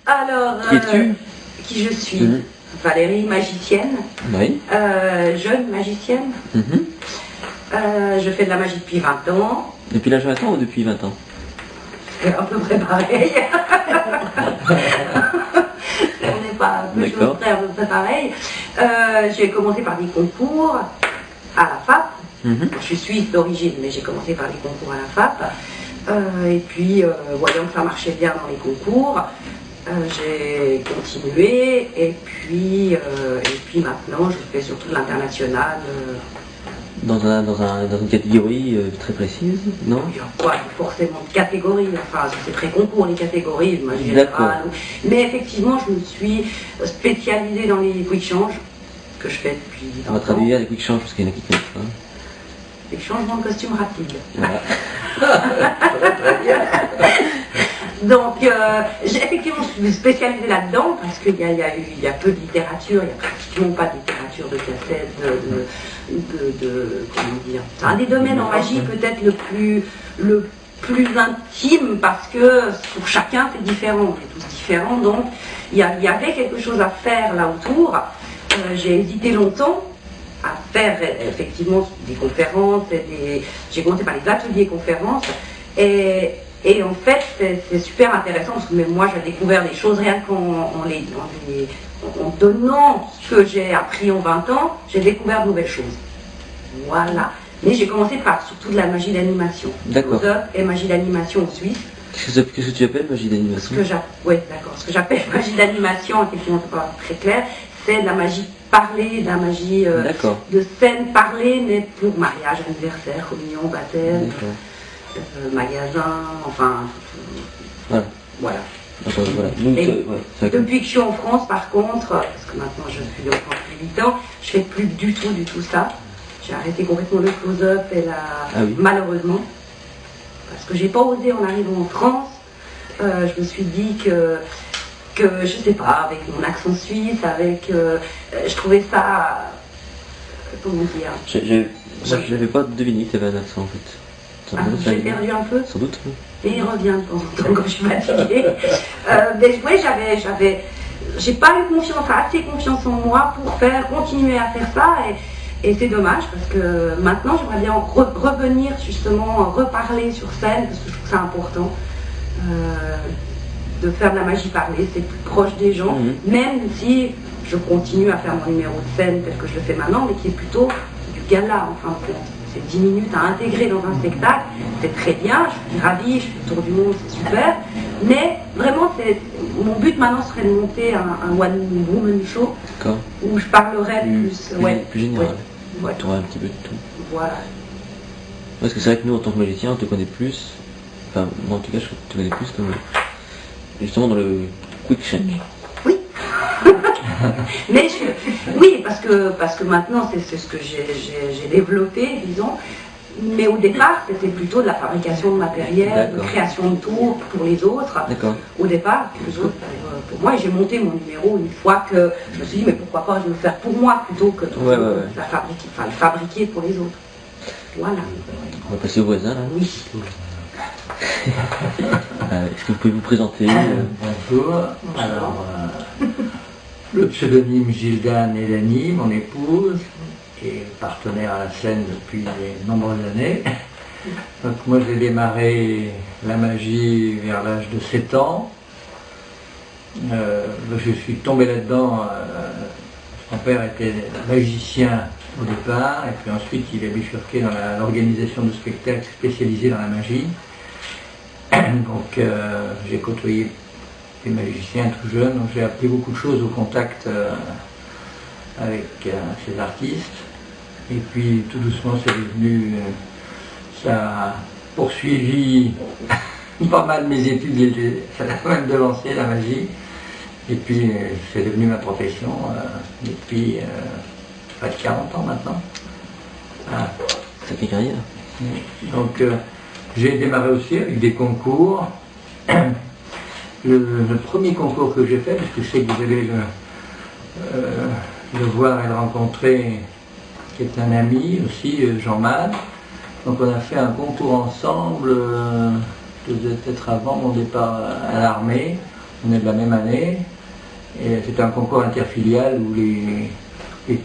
Alors, Qui es-tu? Qui je suis? Valérie, magicienne. Oui. Jeune magicienne. Je fais de la magie depuis 20 ans. Depuis l'âge de 20 ans ou depuis 20 ans? C'est à peu près pareil. On n'est pas à peu près pareil. J'ai commencé par des concours à la FAP. Je suis suisse d'origine, mais j'ai commencé par des concours à la FAP. Et puis, voyant que ça marchait bien dans les concours, j'ai continué. Et puis maintenant, je fais surtout de l'international. Dans une catégorie très précise, non? Il y a pas forcément de catégorie, enfin c'est très concours les catégories, magie générale. Mais effectivement, je me suis spécialisée dans les quick change que je fais depuis 20 ans. On va traduire les quick change parce qu'il y en a qui ne connaissent pas. Les changements de costume rapides. Voilà. Très bien. Donc, effectivement, je suis spécialisée là-dedans parce qu'il y a peu de littérature, il n'y a pratiquement pas de littérature de cassette, comment dire. C'est un des domaines en magie peut-être le plus intime parce que pour chacun c'est différent, on est tous différents, donc il y avait quelque chose à faire là autour. J'ai hésité longtemps à faire effectivement des conférences, j'ai commencé par les ateliers conférences et en fait, c'est super intéressant parce que même moi, j'ai découvert des choses rien qu'en donnant ce que j'ai appris en 20 ans, j'ai découvert de nouvelles choses. Voilà. Mais j'ai commencé par surtout de la magie d'animation. D'accord. Et magie d'animation en Suisse. Qu'est-ce que tu appelles magie d'animation? Oui, d'accord. Ce que j'appelle magie d'animation, effectivement, c'est pas très clair, c'est de la magie parlée, de la magie de scène parlée, mais pour mariage, anniversaire, communion, baptême. Magasin, enfin, voilà. Donc, depuis que je suis en France, par contre, parce que maintenant je suis en France depuis 8 ans, je fais plus du tout ça. J'ai arrêté complètement le close-up et malheureusement, parce que j'ai pas osé en arrivant en France. Je me suis dit que je sais pas, avec mon accent suisse, je trouvais ça, comment dire. J'avais pas deviné que tu avais un accent en fait. J'ai perdu un peu. Sans doute. Et il revient de temps en temps quand je suis fatiguée. Mais oui, j'ai pas eu assez confiance en moi pour continuer à faire ça. Et c'est dommage parce que maintenant j'aimerais bien revenir justement, reparler sur scène parce que je trouve ça important. De faire de la magie parlée, c'est plus proche des gens, même si je continue à faire mon numéro de scène tel que je le fais maintenant, mais qui est plutôt du gala en fin de compte. C'est 10 minutes à intégrer dans un spectacle, c'est très bien, je suis ravie, je fais le tour du monde, c'est super, mais vraiment, mon but maintenant serait de monter un one-woman show, où je parlerais plus général, tu aurais un petit peu de tout. Voilà. Parce que c'est vrai que nous, en tant que magicien, on te connaît plus, enfin, moi en tout cas, je te connais plus justement dans le quick change. Oui. Mais oui, parce que maintenant c'est ce que j'ai développé, disons. Mais au départ, c'était plutôt de la fabrication de matériel, de création de tours pour les autres. Au départ, les autres pour moi, et j'ai monté mon numéro une fois que je me suis dit, mais pourquoi pas je le faire pour moi plutôt que de le fabriquer pour les autres. Voilà. On va passer au voisin là. Oui. Est-ce que vous pouvez vous présenter? Bonjour. Alors, le pseudonyme Gildan Elani, mon épouse, est partenaire à la scène depuis de nombreuses années. Donc moi j'ai démarré la magie vers l'âge de 7 ans. Je suis tombé là-dedans. Mon père était magicien au départ, et puis ensuite il a bifurqué dans l'organisation de spectacles spécialisés dans la magie. Donc j'ai côtoyé des magiciens tout jeune, donc j'ai appris beaucoup de choses au contact avec ces artistes. Et puis tout doucement c'est devenu, ça a poursuivi pas mal mes études, ça a même devancé la magie. Et puis c'est devenu ma profession depuis près de 40 ans maintenant. Voilà. Ça fait carrière. Donc j'ai démarré aussi avec des concours. Le premier concours que j'ai fait, parce que je sais que vous allez le voir et le rencontrer, qui est un ami aussi, Jean-Mad. Donc on a fait un concours ensemble, peut-être avant mon départ à l'armée. On est de la même année. Et c'était un concours interfilial où les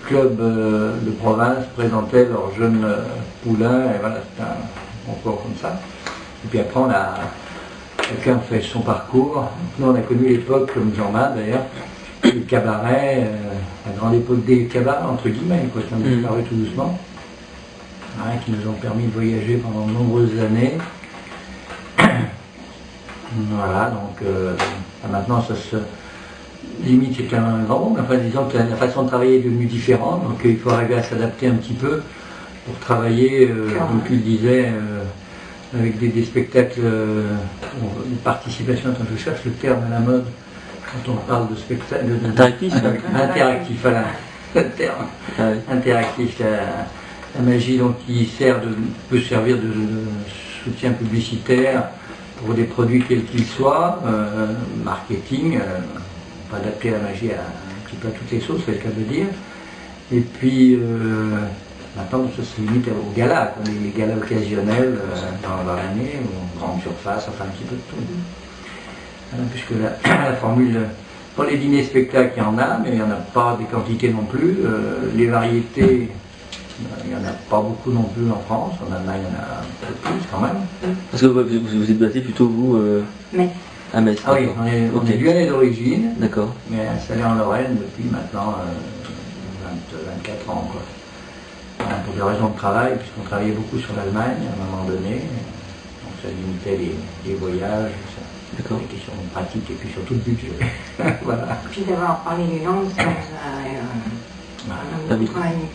clubs de province présentaient leurs jeunes poulains. Et voilà, c'était un concours comme ça. Et puis après, chacun fait son parcours. Nous, on a connu l'époque, comme Jean-Marc d'ailleurs, le cabaret, la grande époque des cabarets, entre guillemets, quoi, qui ont disparu tout doucement, qui nous ont permis de voyager pendant de nombreuses années. Voilà, donc maintenant, ça se limite, c'est un grand mot, mais enfin, disons que la façon de travailler est devenue différente, donc il faut arriver à s'adapter un petit peu pour travailler, comme tu le disais, avec des spectacles de participation. Attends, je cherche le terme à la mode quand on parle de spectacle. Interactif. Interactif, voilà, le terme. Interactif, la magie donc, qui peut servir de soutien publicitaire pour des produits quels qu'ils soient, marketing, on peut adapter la magie un petit peu à toutes les sauces, c'est le cas de dire. Et puis, maintenant, ça se limite aux galas, les galas occasionnels dans l'année, ou grande surface, enfin un petit peu de tout. Puisque la formule, pour les dîners-spectacles, il y en a, mais il n'y en a pas des quantités non plus. Les variétés, il n'y en a pas beaucoup non plus en France. En Allemagne, il y en a un peu plus quand même. Parce que vous êtes basé plutôt, vous, à Metz. Ah oui, on est lyonnais d'origine, d'accord, mais installé en Lorraine depuis maintenant 24 ans. Quoi. Voilà, pour des raisons de travail, puisqu'on travaillait beaucoup sur l'Allemagne à un moment donné, donc ça limitait les voyages, des questions pratiques et puis surtout le budget. Voilà. Puis d'avoir parlé les langues, ça a beaucoup travaillé.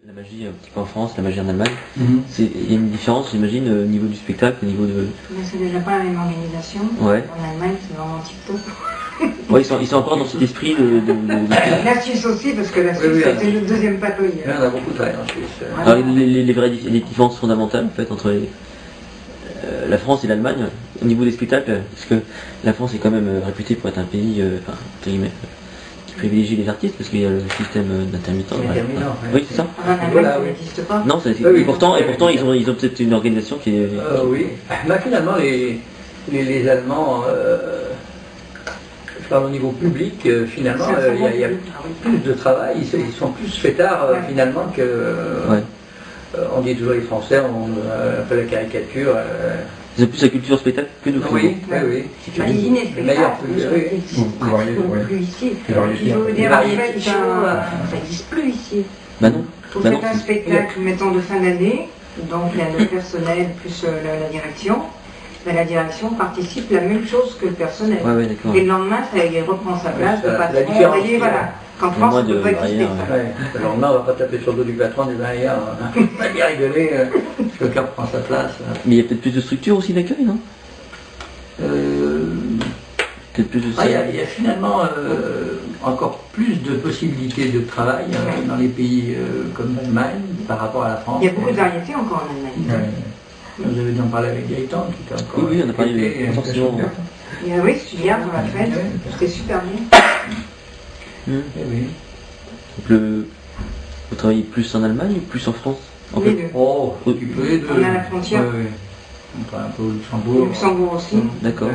La magie un petit peu en France, la magie en Allemagne, il y a une différence, j'imagine, au niveau du spectacle, au niveau de... Mais c'est déjà pas la même organisation. Ouais. En Allemagne, c'est vraiment tip-top. Ouais, ils sont encore dans cet esprit de... La Suisse aussi, parce que la Suisse, c'est le deuxième patrouille. Il y en a beaucoup de travail en Suisse. Alors, les différences fondamentales, en fait, entre la France et l'Allemagne, au niveau des spectacles, parce que la France est quand même réputée pour être un pays, enfin, entre guillemets, qui privilégie les artistes, parce qu'il y a le système d'intermittent. Oui, c'est ça. Voilà, ça n'existe pas. Non, et pourtant, ils ont peut-être une organisation qui est... oui, bah, finalement, les Allemands... je parle au niveau public, finalement, il y a plus de travail, ils sont plus fêtards finalement que... on dit toujours les Français, on fait la caricature. Ils ont plus la culture spectacle que nous. Oui. Les dîners spectacles, plus ici. Je veux dire, ça n'existe plus ici. Bah non. Vous faites un spectacle, mettons, de fin d'année, donc il y a le personnel plus la direction. Mais la direction participe la même chose que le personnel. Et le lendemain, ça reprend sa place de patron. Vous voyez, voilà. Qu'en France, on ne peut pas exister ça. Le lendemain, on ne va pas taper sur le dos du patron du derrière. On va bien rigoler, chacun prend sa place. Mais il y a peut-être plus de structures aussi d'accueil, non? Peut-être plus de... Il y a finalement encore plus de possibilités de travail dans les pays comme l'Allemagne par rapport à la France. Il y a beaucoup de variétés encore en Allemagne. Vous avez dû en parler avec Gaëtan, qui était encore... Oui, on a parlé forcément. Oui, Stuttgart dans la fête, c'était super bien. Oui. Vous travaillez plus en Allemagne ou plus en France? Les deux. Oh, tu peux les deux. On a la frontière. On parle un peu au Luxembourg. Luxembourg aussi. D'accord.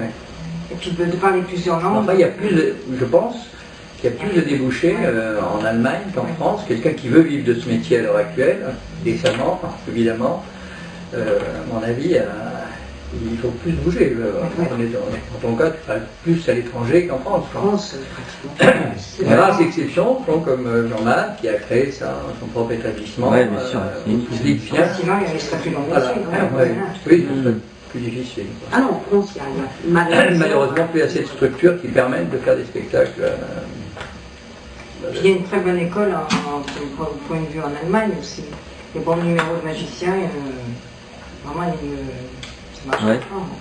Et puis de parler plusieurs langues. Enfin, il y a plus je pense qu'il y a plus de débouchés en Allemagne qu'en France. Quelqu'un qui veut vivre de ce métier à l'heure actuelle, décemment, évidemment, à mon avis, il faut plus bouger. En ton cas, tu travailles plus à l'étranger qu'en France. pratiquement. Les rares exceptions sont comme Jean-Marc qui a créé son propre établissement. Oui, bien sûr. Sinon, il y a les statuts d'engagement. Oui, c'est plus difficile. Ah non, en France, il y a malheureusement plus assez de structures qui permettent de faire des spectacles. Il y a une très bonne école, point de vue en Allemagne aussi. Les bons numéros de magiciens, vraiment,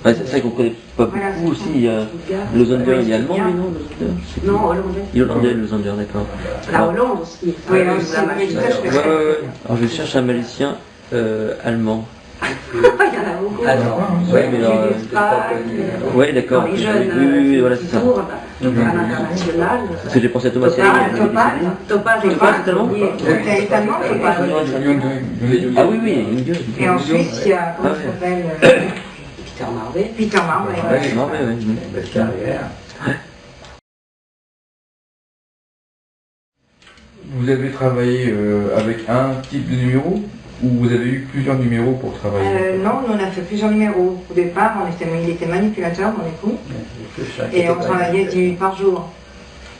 c'est ça qu'on connaît pas beaucoup aussi. Il y a Losander, il est allemand, lui, non? Non, hollandais. Il est hollandais, Losander, d'accord. La Hollande aussi. Oui, la magicien. Alors je cherche un magicien allemand. Il y en a beaucoup. Ah non, ouais, mais ouais, d'accord. Oui, voilà, c'est ça. À l'international. Parce que j'ai pensé à Thomas Selling. Topaz est allemand. C'est allemand, Topaz. Ah oui, Et en Suisse, il y a, comment ça s'appelle, Peter Marvey. Peter Marvey, oui. Une belle carrière. Vous avez travaillé avec un type de numéro ou vous avez eu plusieurs numéros pour travailler? Non, nous on a fait plusieurs numéros. Au départ, il était manipulateur, mon époux, et on travaillait 10 minutes par jour.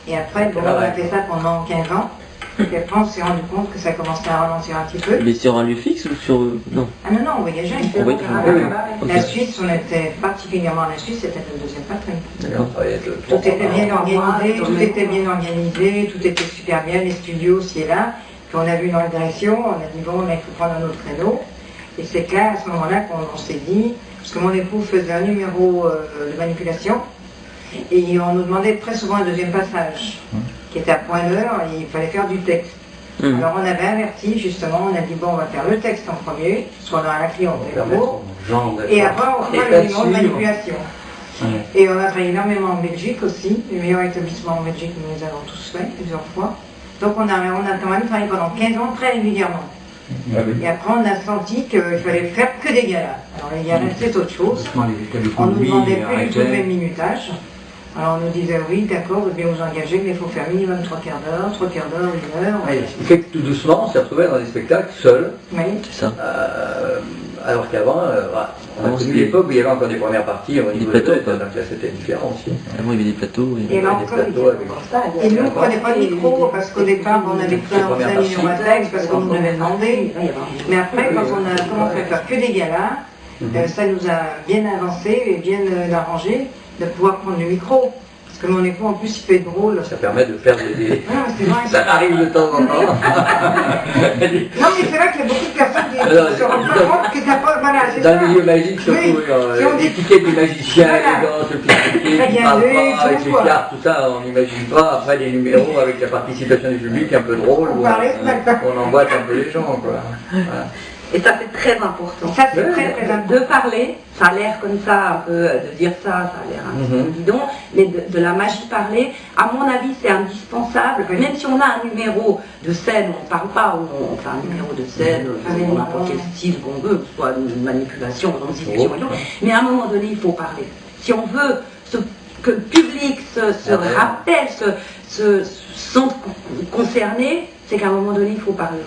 Et après, bon, on a fait ça pendant 15 ans. Et après, on s'est rendu compte que ça commençait à ralentir un petit peu. Mais sur un lieu fixe ou sur... Non. Ah non, on voyageait. La Suisse, on était particulièrement la Suisse, c'était notre deuxième patrie. Tout était bien organisé, tout était super bien, les studios aussi et là. Puis on a vu dans la direction, on a dit bon, il faut prendre un autre créneau. Et c'est là, à ce moment-là, qu'on s'est dit, parce que mon époux faisait un numéro de manipulation, et on nous demandait très souvent un deuxième passage, qui était à point d'heure, et il fallait faire du texte. Alors on avait averti, justement, on a dit bon, on va faire le texte en premier, soit dans la cliente et l'amour, et après on fera le numéro de manipulation. Et on a travaillé énormément en Belgique aussi, les meilleurs établissements en Belgique, nous les avons tous fait plusieurs fois. Donc on a quand même travaillé pendant 15 ans très régulièrement. Et après on a senti qu'il fallait faire que des galas. Alors les galas c'est autre chose. On ne nous demandait plus du tout le même minutage. Alors on nous disait oui d'accord, vous devez vous engager, mais il faut faire minimum 3 quarts d'heure, 1 heure. Ce qui fait que tout doucement on s'est retrouvé dans des spectacles seuls. Oui. C'est ça. Alors qu'avant, on a connu l'époque où il y avait encore des premières parties au niveau des plateaux, donc là c'était différent aussi. Avant il y avait des plateaux. Et nous on ne prenait pas de micro parce qu'au départ on avait pris un scène numéro à texte parce qu'on nous l'avait demandé. Mais après quand on a commencé à faire que des galas, ça nous a bien avancé et bien arrangé de pouvoir prendre le micro. Parce que mon époux en plus il peut être drôle. Ça permet de faire des... ça arrive de temps en temps. Non mais c'est vrai qu'il y a beaucoup de personnes qui se rendent pas compte que t'as pas... Voilà, c'est ça. Dans le milieu magique, surtout, l'étiquette des magiciens, élégants, sophistiqués, qui parlent pas, avec les cartes, tout ça, on n'imagine pas. Après les numéros avec la participation du public un peu drôle, où on emboîte un peu les gens, quoi. Voilà. Et ça c'est très important. Ça c'est très important. De parler, ça a l'air comme ça, un peu, de dire ça a l'air un peu bidon, mais de la magie parlée, à mon avis c'est indispensable. Même si on a un numéro de scène, on ne parle pas, on fait un numéro de scène, n'importe quel style qu'on veut, soit une manipulation, une diffusion et tout, mais à un moment donné il faut parler. Si on veut que le public se rappelle, se sente concerné, c'est qu'à un moment donné, il faut parler.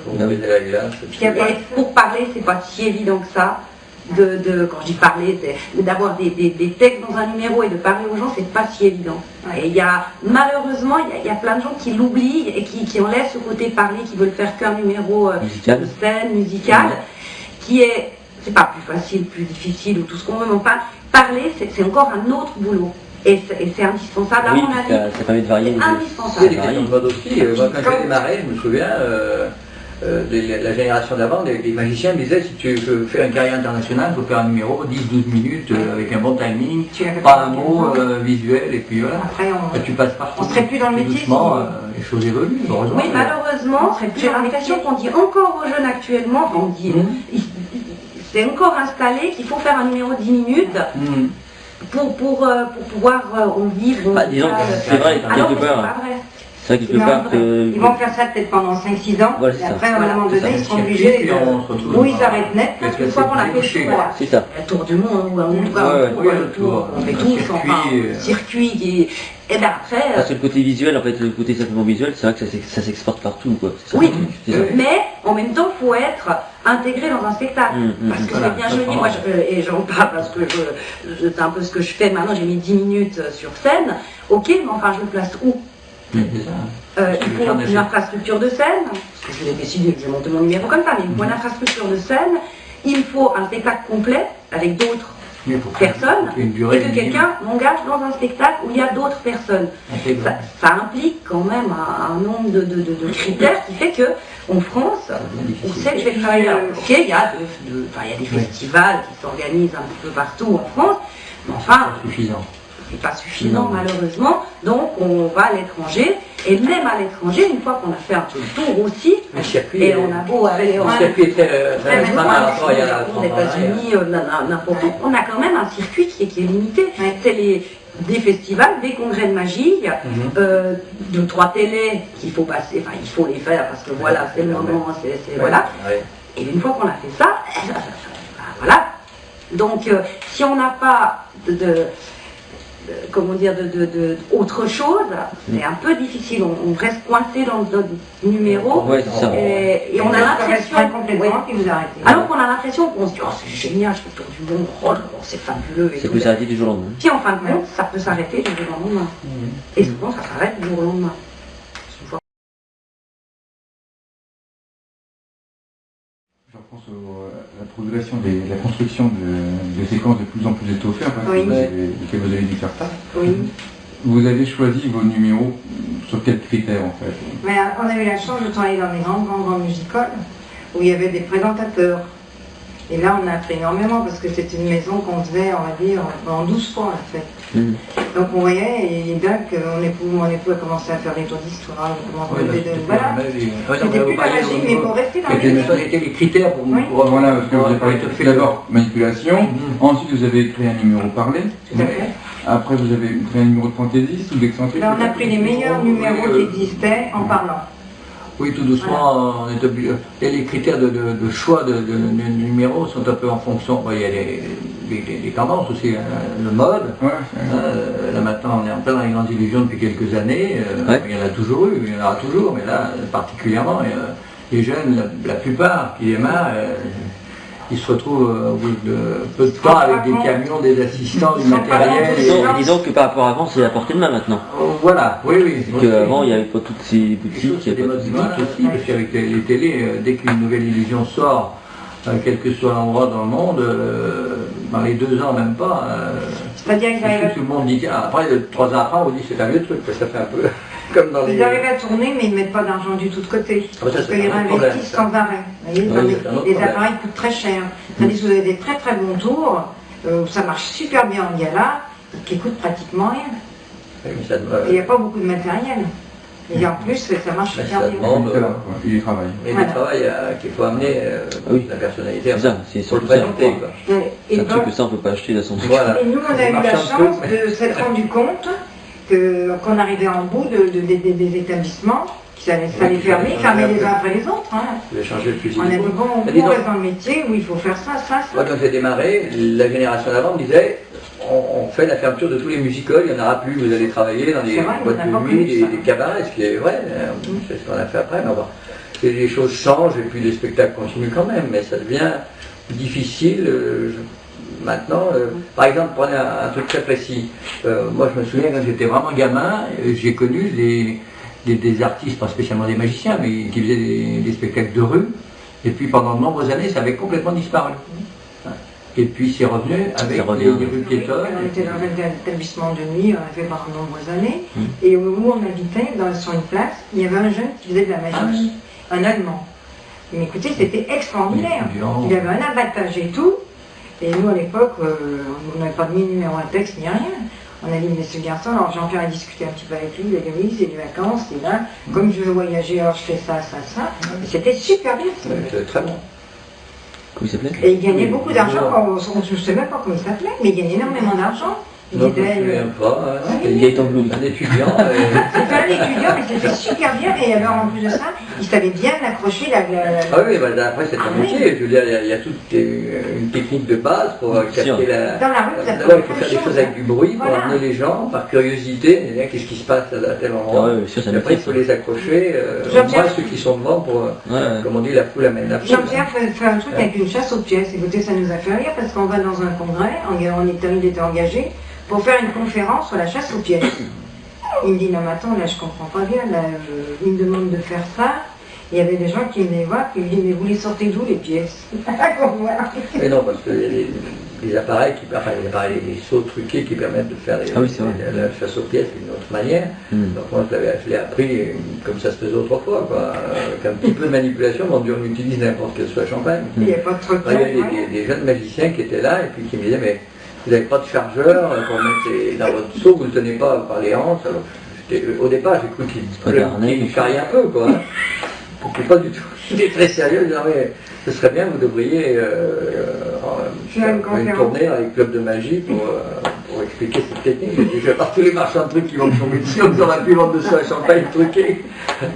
Pour parler, c'est pas si évident que ça. Quand je dis parler, c'est d'avoir des textes dans un numéro et de parler aux gens, c'est pas si évident. Et il y a, malheureusement, il y a plein de gens qui l'oublient et qui enlèvent ce côté parler, qui veulent faire qu'un numéro de scène, musical, qui est, c'est pas plus facile, plus difficile ou tout ce qu'on veut, mais parler, c'est encore un autre boulot. Et c'est indispensable, à mon avis. Ça permet de varier. C'est indispensable. Il y a des questions de mode aussi. Moi, quand j'ai démarré, je me souviens, la génération d'avant, les magiciens me disaient si tu veux faire une carrière internationale, il faut faire un numéro 10-12 minutes avec un bon timing, pas un mot visuel, et puis voilà. Après, tu passes partout. On serait plus dans le métier. Doucement, les choses évoluent, heureusement. Oui, malheureusement, j'ai l'impression qu'on dit encore aux jeunes actuellement, on dit, c'est encore installé qu'il faut faire un numéro 10 minutes. Pour pouvoir en vivre. Disons que c'est vrai, quelque part. C'est vrai, quelque part que... Ils vont faire ça peut-être pendant 5-6 ans, voilà, et après, à un moment donné, ils seront obligés de... Ou ils arrêtent net, parce qu'une fois qu'on a fait le tour, c'est ça. Le tour du monde, ou un tour, on fait tous, enfin, circuit, et bien après... Parce que le côté visuel, en fait, le côté simplement visuel, c'est vrai que ça s'exporte partout, quoi. Oui, mais en même temps, il faut être intégré dans un spectacle, parce que c'est bien joli, moi, et j'en parle parce que c'est un peu ce que je fais maintenant, j'ai mis 10 minutes sur scène, ok, mais enfin, je le place où? Il faut une infrastructure de scène, parce que je l'ai décidé, j'ai monté mon numéro comme ça, mais il faut une infrastructure de scène, il faut un spectacle complet avec d'autres personnes, et que quelqu'un m'engage dans un spectacle où il y a d'autres personnes. Ça implique quand même un nombre de critères qui fait que en France, on sait que je vais travailler là. Ok, il y a des festivals qui s'organisent un petit peu partout en France, mais enfin, c'est pas suffisant malheureusement, donc on va à l'étranger, et même à l'étranger, une fois qu'on a fait un peu le tour aussi, et on a beau aller aux États-Unis, n'importe où, on a quand même un circuit qui est limité. C'est des festivals, des congrès de magie, 2-3 télés qu'il faut passer, enfin il faut les faire parce que voilà, c'est le moment, voilà. Et une fois qu'on a fait ça, voilà, Donc, si on n'a pas comment dire, autre chose, c'est un peu difficile. On reste coincé dans notre numéro et on a l'impression alors qu'on a l'impression qu'on se dit oh c'est génial, je fais le tour du monde, oh c'est fabuleux. Ça peut s'arrêter du jour au lendemain. Puis en fin de compte, ça peut s'arrêter du jour au lendemain. Et souvent ça s'arrête du jour au lendemain. Je repense à la progression de la construction de séquences de plus en plus étoffées, auxquelles vous avez dû faire face. Oui. Vous avez choisi vos numéros sur quels critères en fait? Mais on a eu la chance de travailler dans des grandes music-halls où il y avait des présentateurs. Et là on a appris énormément parce que c'était une maison qu'on faisait, on va dire, en 12 fois en fait. Donc on voyait, et là mon époux a commencé à faire des tours d'histoire, voilà. C'était plus la magie, mais pour rester dans les... Quels étaient les critères pour nous? Voilà, parce que vous avez parlé d'abord manipulation, ensuite vous avez créé un numéro parlé. Tout à fait. Après vous avez créé un numéro de fantaisiste ou d'excentrique. On a pris les meilleurs numéros qui existaient en parlant. Oui, tout doucement, on est obligé. Et les critères de choix de numéros sont un peu en fonction. Il y a les tendances aussi, le mode. Là maintenant, on est en plein dans les grandes illusions depuis quelques années. Il y en a toujours eu, il y en aura toujours, mais là particulièrement, les jeunes, la plupart qui démarrent, ils se retrouvent au bout de peu de temps avec des camions, des assistants, du matériel. Disons que par rapport à avant, c'est à portée de main maintenant. Voilà, oui. Avant, il n'y avait pas toutes ces boutiques. Il y a des modes uniques aussi, parce qu'avec les télés, dès qu'une nouvelle illusion sort, quel que soit l'endroit dans le monde, dans les 2 ans même pas, c'est-à-dire tout le monde dit, tiens, après 3 ans après, on vous dit c'est un vieux truc, ça fait un peu comme dans les... Ils arrivent à tourner, mais ils ne mettent pas d'argent du tout de côté. Parce qu'ils réinvestissent sans arrêt. Vous voyez, les appareils coûtent très cher. Tandis que vous avez des très très bons tours, ça marche super bien en gala, qui coûtent pratiquement rien. Et il n'y a pas beaucoup de matériel. Et en plus, ça marche super bien. Il y travaille. Et du travail qu'il faut amener la personnalité. C'est ça, c'est pour le présenter. C'est un truc que ça on ne peut pas acheter de son truc. Et nous, on a eu la chance de s'être rendu compte qu'on arrivait en bout des établissements, qui allaient fermer les uns après les autres. On a dit bon, on reste dans le métier où il faut faire ça. Moi, quand j'ai démarré, la génération d'avant me disait on fait la fermeture de tous les musicals, il n'y en aura plus, vous allez travailler dans des boîtes de nuit, des cabarets, ce qui est vrai, c'est ce qu'on a fait après, mais bon, les choses changent et puis les spectacles continuent quand même, mais ça devient difficile. Maintenant, par exemple, prenez un truc très précis. Moi, je me souviens quand j'étais vraiment gamin, j'ai connu des artistes, pas spécialement des magiciens, mais qui faisaient des spectacles de rue. Et puis pendant de nombreuses années, ça avait complètement disparu. Et puis c'est revenu avec des rues piétonnes. On était dans un établissement de nuit, on a fait pendant de nombreuses années. Et où on habitait, sur une place, il y avait un jeune qui faisait de la magie, un Allemand. Mais écoutez, c'était extraordinaire. Il avait un abattage et tout. Et nous, à l'époque, on n'avait pas mis numéro à texte ni rien. On a dit, mais ce garçon, alors Jean-Pierre a discuté un petit peu avec lui, il a dit, oui, c'est des vacances, c'est là, comme je veux voyager, alors je fais ça. Et c'était super bien. C'était très bon. Comment il s'appelait? Et il gagnait beaucoup d'argent, je ne sais même pas comment il s'appelait, mais il gagnait énormément d'argent. Non, je ne me souviens pas. Gaëtan Blum. Un étudiant. C'était un étudiant, mais c'était super bien. Et alors, en plus de ça, il savait bien accrocher la... Ah oui, bah, après c'est un métier. Je veux dire, il y a toute une technique de base pour capter la... Dans la rue, vous il faut faire des choses avec du bruit pour amener les gens, par curiosité, qu'est-ce qui se passe à tel endroit. Et après, il faut les accrocher. Moi, ceux qui sont devant pour, comme on dit, la foule amène la foule. Jean-Pierre fait un truc avec une chasse aux pièces. Écoutez, ça nous a fait rire parce qu'on va dans un congrès, il était engagé pour faire une conférence sur la chasse aux pièces. Il me dit, non mais attends, là je comprends pas bien, là, il me demande de faire ça. Il y avait des gens qui venaient voir, qui me disaient, mais vous les sortez d'où les pièces? Mais non, parce que les appareils, les sauts truqués qui permettent de faire la chasse aux pièces d'une autre manière. Donc moi je l'ai appris comme ça se faisait autrefois, avec un petit peu de manipulation, on utilise n'importe quel soit champagne. Il n'y a pas de truc. Il y avait des jeunes magiciens qui étaient là et puis qui me disaient, mais vous n'avez pas de chargeur pour mettre dans votre seau, vous ne le tenez pas par les hanches. Alors, au départ, j'ai cru qu'il charriait un peu, quoi. C'était pas du tout. J'étais très sérieux, je disais, mais ce serait bien, vous devriez une tournée avec le club de magie pour expliquer cette technique. Je vais par tous les marchands de trucs qui vont me tomber dessus, on aurait pu vendre de ça à champagne truqué.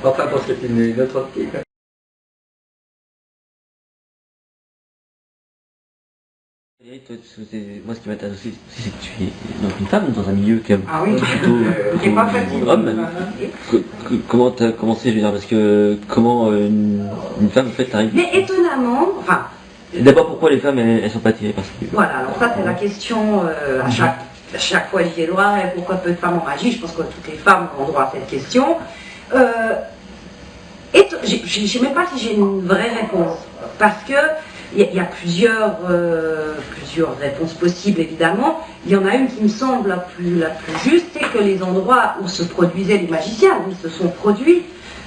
Enfin, bon, c'était une autre optique. Moi, ce qui m'intéresse aussi, c'est que tu es donc une femme dans un milieu qui est plutôt pas facile. Homme. Comment tu as commencé, je veux dire, parce que comment une femme, en fait, t'arrive. Mais étonnamment, enfin. D'abord, pourquoi les femmes, elles sont pas tirées parce que... Voilà, alors ça, c'est la question à chaque fois, j'y ai droit, et pourquoi peu de femmes en magie? Je pense que toutes les femmes ont droit à cette question. Je ne sais même pas si j'ai une vraie réponse, parce que il y a plusieurs réponses possibles, évidemment. Il y en a une qui me semble la plus juste, c'est que les endroits où se produisaient les magiciens, où ils se sont produits,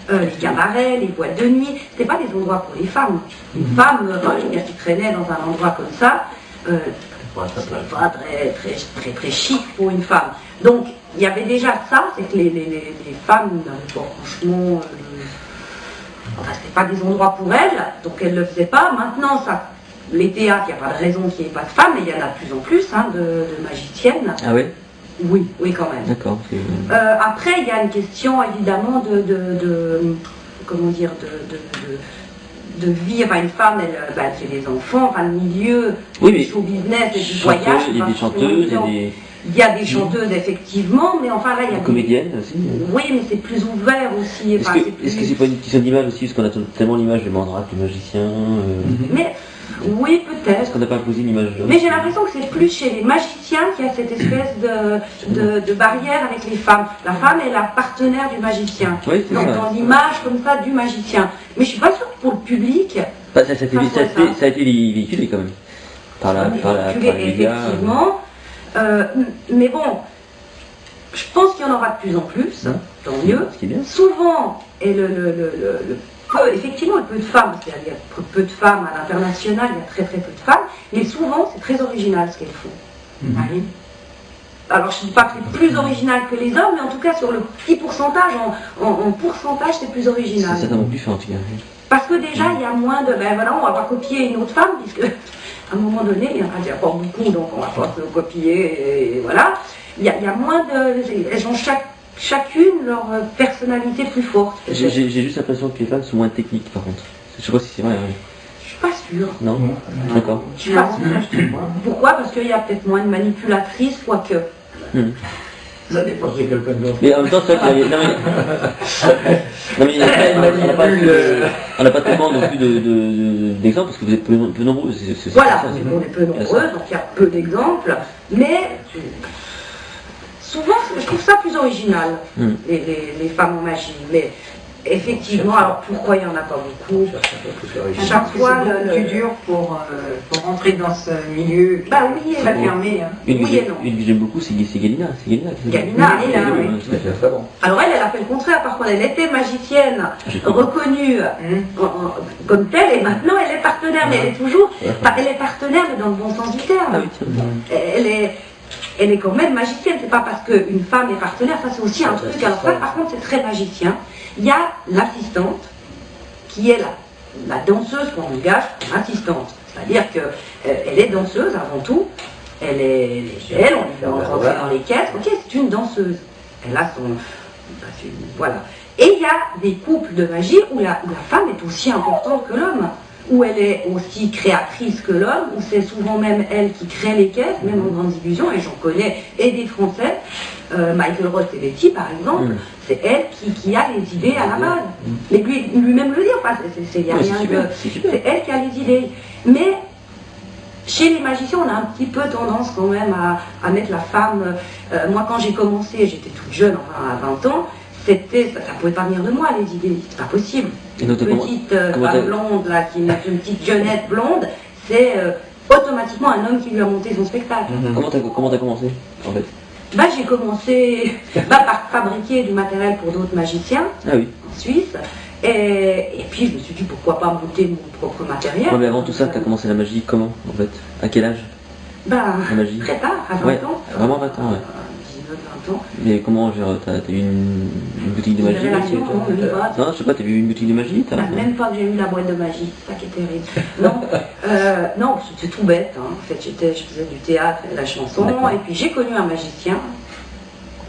les cabarets, les boîtes de nuit, c'était pas des endroits pour les femmes. Une femme, je veux dire, qui traînait dans un endroit comme ça, c'est pas très chic pour une femme. Donc, il y avait déjà ça, c'est que les femmes n'avaient pas franchement... Enfin, c'était pas des endroits pour elles, donc elles ne le faisaient pas. Maintenant, ça, les théâtres, il n'y a pas de raison qu'il n'y ait pas de femmes, mais il y en a de plus en plus, hein, de magiciennes. Ah oui? Oui, quand même. D'accord. Après, il y a une question, évidemment, comment dire, de vie. Enfin, une femme, elle fait des enfants, enfin, le milieu du show business et du voyage. Il y a des chanteuses, il y a des chanteuses, effectivement, mais enfin là, il y a des comédiennes aussi. Oui, mais c'est plus ouvert aussi. Est-ce que c'est pas une question d'image aussi, parce qu'on a tellement l'image du mandrake, du magicien Mais oui, peut-être. Est-ce qu'on n'a pas imposé une image Mais j'ai l'impression que c'est plus chez les magiciens qu'il y a cette espèce de barrière avec les femmes. La femme est la partenaire du magicien. Oui, c'est ça. Dans l'image comme ça du magicien. Mais je suis pas sûre que pour le public... Ça a été véhiculé quand même. Par les médias. Effectivement. Mais bon, je pense qu'il y en aura de plus en plus, tant mieux. Souvent, et effectivement, le peu de femmes, parce qu'il y a peu de femmes à l'international, il y a très peu de femmes, mais souvent c'est très original ce qu'elles font. Alors je ne dis pas que c'est plus original que les hommes, mais en tout cas sur le petit pourcentage, en pourcentage c'est plus original. C'est certainement plus fin en tout cas. Parce que déjà il y a moins de, ben voilà, on va pas copier une autre femme, puisque à un moment donné, il y en a déjà pas beaucoup, donc on va pas se copier, et voilà. Il y a moins de... Elles ont chacune leur personnalité plus forte. J'ai juste l'impression que les femmes sont moins techniques, par contre. Je sais pas si c'est vrai. Je suis pas sûre. Non. D'accord. Je suis pas sûre. Pourquoi? Parce qu'il y a peut-être moins de manipulatrices, quoique. Ça dépend de quelqu'un d'autre. Mais en même temps, c'est vrai qu'il y a... Non mais on n'a pas tellement non plus d'exemples, parce que vous êtes peu nombreux. Voilà, on est peu nombreux, donc il y a peu d'exemples, mais souvent je trouve ça plus original, les femmes en magie. Mais effectivement, alors pourquoi il n'y en a pas beaucoup? À chaque fois, le plus dur pour rentrer dans ce milieu très fermé. Une que j'aime beaucoup, c'est Galina. Galina, alors elle a fait le contraire, par contre, elle était magicienne, reconnue comme telle, et maintenant elle est partenaire, mais elle est toujours, elle est partenaire, mais dans le bon sens du terme. Elle est quand même magicienne, c'est pas parce qu'une femme est partenaire, ça c'est aussi un truc. Alors ça, par contre, c'est très magicien. Il y a l'assistante, qui est la danseuse qu'on engage comme assistante. C'est-à-dire qu'elle est danseuse avant tout, elle est belle, on lui fait rentrer dans les caisses, ok, c'est une danseuse. Elle a son... Voilà. Et il y a des couples de magie où la femme est aussi importante que l'homme, où elle est aussi créatrice que l'homme, où c'est souvent même elle qui crée les caisses, même en grande illusion, et j'en connais, et des Français, Michael Ross-Betty par exemple, c'est elle qui a les idées à la base. Mais lui-même le dit, enfin, c'est elle qui a les idées. Mais chez les magiciens, on a un petit peu tendance quand même à mettre la femme... moi quand j'ai commencé, j'étais toute jeune, enfin à 20 ans, ça pouvait pas venir de moi les idées, c'est pas possible. Une petite femme blonde, là, une petite jeunette blonde, c'est automatiquement un homme qui lui a monté son spectacle. Comment t'as commencé en fait? J'ai commencé par fabriquer du matériel pour d'autres magiciens en Suisse. Et puis je me suis dit pourquoi pas monter mon propre matériel. Mais avant tout ça, tu as commencé la magie comment en fait? À quel âge? La magie très tard, à 20 ans. Vraiment 20 ans, 19-20 ans. Mais comment, t'as eu une boutique de magie? Non, je sais pas, t'as vu une boutique de magie? Même pas que j'ai eu la boîte de magie, c'est ça qui est terrible. Non, c'est tout bête. Hein. En fait, je faisais du théâtre et de la chanson, et puis j'ai connu un magicien,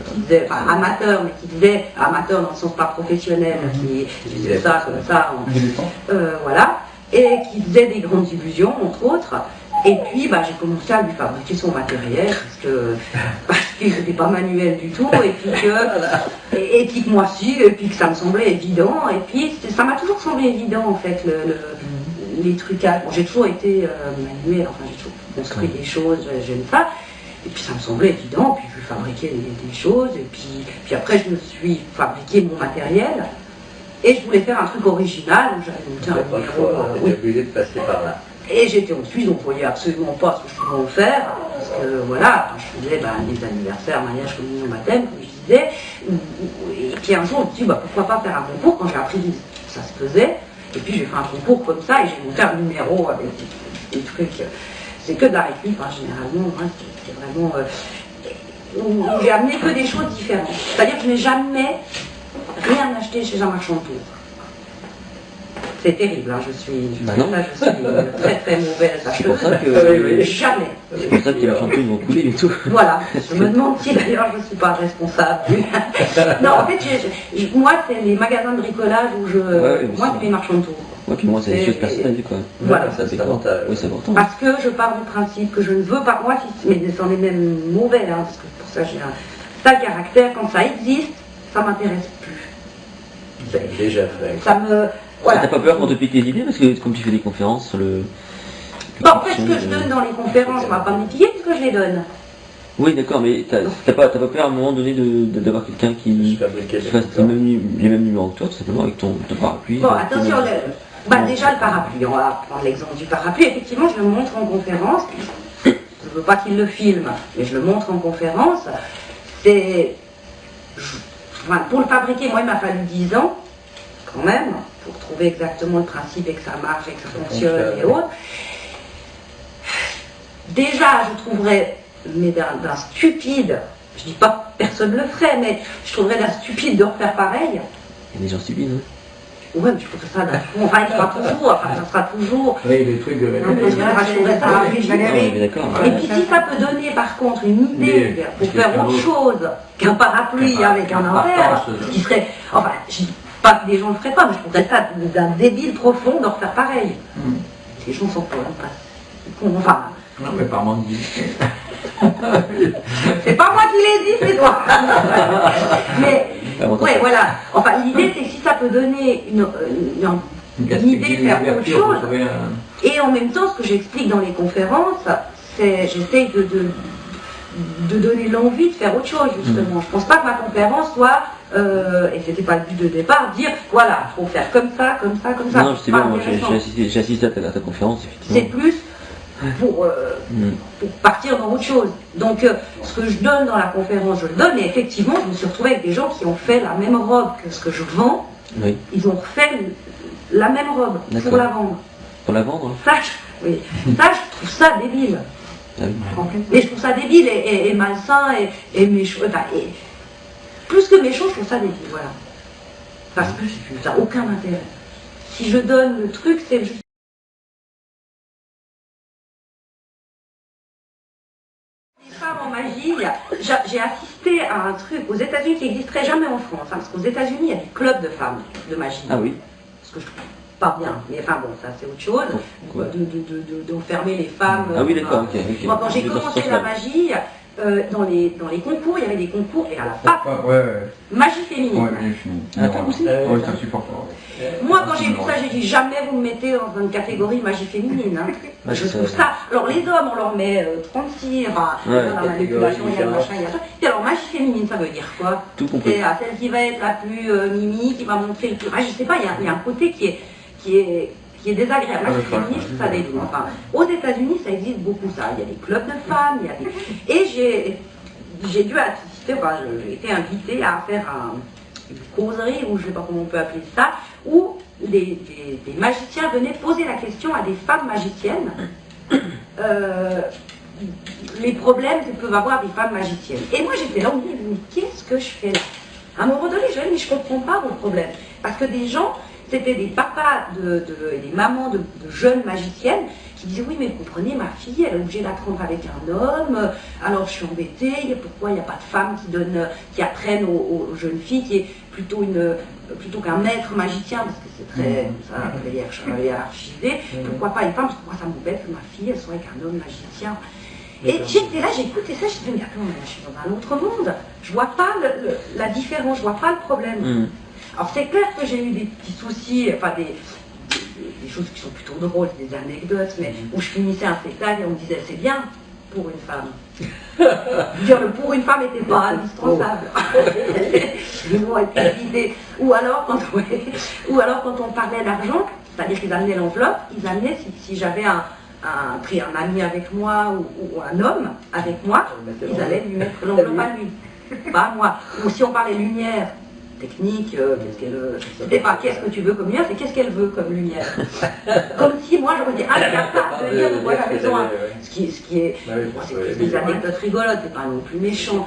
qui faisait, amateur, mais qui faisait, amateur dans le sens pas professionnel, qui faisait ça comme ça, voilà, et qui faisait des grandes illusions, entre autres. Et puis j'ai commencé à lui fabriquer son matériel parce que c'était pas manuel du tout et puis que moi aussi et puis que ça me semblait évident et puis ça m'a toujours semblé évident en fait les trucages. Bon, j'ai toujours été manuel, enfin j'ai toujours construit des choses, j'aime ça. Et puis ça me semblait évident, puis je fabriquais des choses, et puis après je me suis fabriqué mon matériel, et je voulais faire un truc original, où j'avais monté un numéro. On était obligé de passer par là. Et j'étais en Suisse, donc on ne voyait absolument pas ce que je pouvais en faire, parce que voilà, je faisais des anniversaires, mariages, communion, baptême, comme je disais, et puis un jour je me suis dit pourquoi pas faire un concours, quand j'ai appris que ça se faisait, et puis j'ai fait un concours comme ça, et j'ai monté un numéro avec des trucs. C'est que de la réplique, généralement, c'est vraiment... où j'ai amené que des choses différentes. C'est-à-dire que je n'ai jamais rien acheté chez un marchand de tours. C'est terrible, je suis très très mauvaise acheteuse. C'est pour ça que... Jamais. C'est pour ça que les marchands de tours vont couler du tout. Voilà, je me demande si d'ailleurs je ne suis pas responsable. Non, en fait, moi, c'est les magasins de bricolage où je... moi, c'est les marchands de tours. Ouais, puis moi, c'est des choses personnelles, quoi. Voilà, ça c'est important. Oui, c'est important. Parce que je pars du principe que je ne veux pas, moi, mais c'en est même mauvais, parce que pour ça j'ai un sale caractère, quand ça existe, ça m'intéresse plus. J'ai déjà fait. Ça me... Voilà. T'as pas peur quand on te pique tes idées, parce que comme tu fais des conférences sur le... En fait, ce que je donne dans les conférences, on va pas me piquer puisque je les donne. Oui, d'accord, mais t'as pas peur à un moment donné d'avoir quelqu'un qui fasse les mêmes numéros que toi, tout simplement, avec ton parapluie. Bon, attention, déjà le parapluie, on va prendre l'exemple du parapluie. Effectivement, je le montre en conférence. Je ne veux pas qu'il le filme, mais je le montre en conférence. Pour le fabriquer, moi, il m'a fallu 10 ans, quand même, pour trouver exactement le principe et que ça marche et que ça fonctionne et autres. Déjà, je trouverais, mais d'un stupide, je dis pas que personne ne le ferait, mais je trouverais d'un stupide de refaire pareil. Il y a des gens stupides, hein. Ouais, mais je trouverais ça d'un fond, enfin, ça sera toujours. Oui, les trucs de Et puis si ça peut donner par contre une idée pour faire autre chose qu'un parapluie avec un envers, ce qui serait, enfin, je dis pas que des gens ne le feraient pas, mais je trouverais ça d'un débile profond de refaire pareil. Les gens sont pas, enfin. Non, mais par manque d'idées. C'est pas moi qui l'ai dit, c'est toi. Mais, ouais, voilà. Enfin, l'idée, c'est que si ça peut donner une idée de faire autre chose, et en même temps, ce que j'explique dans les conférences, c'est j'essaye de donner l'envie de faire autre chose, justement. Je pense pas que ma conférence soit, et c'était pas le but de départ, dire, voilà, il faut faire comme ça, comme ça, comme ça. Non, je sais bien, moi j'ai assisté à ta conférence, effectivement. C'est plus pour partir dans autre chose. Donc, ce que je donne dans la conférence, je le donne, et effectivement, je me suis retrouvée avec des gens qui ont fait la même robe que ce que je vends. Oui. Ils ont refait la même robe pour la vendre. Pour la vendre? Ça, je trouve ça débile. Ah oui. Et je trouve ça débile et malsain et méchant. Enfin, plus que méchant, je trouve ça débile, voilà. Parce que ça n'a aucun intérêt. Si je donne le truc, c'est juste... En magie, j'ai assisté à un truc aux États-Unis qui n'existerait jamais en France, parce qu'aux États-Unis, il y a des clubs de femmes de magie. Ah oui. Ce que je trouve pas bien, mais enfin bon, ça c'est autre chose, d'enfermer les femmes. Ah oui, d'accord, ok. Moi, quand j'ai commencé la magie, dans les concours, il y avait des concours, et à la PAP, magie féminine. Ouais, magie féminine. Ah, toi aussi? Ouais, ça supporte. Moi, quand j'ai vu ça, j'ai dit jamais vous me mettez dans une catégorie magie féminine. Hein. Je trouve ça. Alors, les hommes, on leur met 36, enfin, dans la manipulation, il y a le machin, il y a ça. Et alors, magie féminine, ça veut dire quoi? Tout compris. C'est celle qui va être la plus mimi, qui va montrer le plus. Ah, je sais pas, il y a un côté qui est désagréable. Magie féminine, je trouve ça débile. Enfin, aux États-Unis, ça existe beaucoup, ça. Il y a des clubs de femmes, il y a des. Et j'ai dû assister, enfin, j'ai été invitée à faire une causerie, ou je ne sais pas comment on peut appeler ça, où des magiciens venaient poser la question à des femmes magiciennes, les problèmes que peuvent avoir des femmes magiciennes. Et moi j'étais là, on me dit, mais qu'est-ce que je fais là? À un moment donné, je dis, mais je ne comprends pas vos problèmes. Parce que des gens, c'était des papas et des mamans de jeunes magiciennes qui disaient, oui, mais vous comprenez, ma fille, elle est obligée d'apprendre avec un homme, alors je suis embêtée, pourquoi il n'y a pas de femmes qui apprennent aux jeunes filles, qui est plutôt qu'un maître magicien, parce que c'est très hiérarchisé, pourquoi pas une femme, parce que moi ça m'embête que ma fille elle soit avec un homme magicien. Et j'étais là, j'écoutais ça, je me disais, mais attends, je suis dans un autre monde, je vois pas la différence, je vois pas le problème. Alors c'est clair que j'ai eu des petits soucis, enfin des choses qui sont plutôt drôles, des anecdotes, mais où je finissais un spectacle et on me disait, c'est bien pour une femme. Dire le pour une femme n'était pas indispensable. Les mots étaient vidés. Ou alors quand on parlait d'argent, c'est-à-dire qu'ils amenaient l'enveloppe, ils amenaient, si j'avais pris un ami avec moi ou un homme avec moi, ils allaient lui mettre l'enveloppe à lui, pas à moi. Ou si on parlait lumière, technique, c'était pas qu'est-ce que tu veux comme lumière, c'est qu'est-ce qu'elle veut comme lumière. Comme si moi j'aurais dit incapable de dire de quoi j'ai besoin. Ce qui est, c'est des anecdotes rigolotes, c'est pas non plus méchant.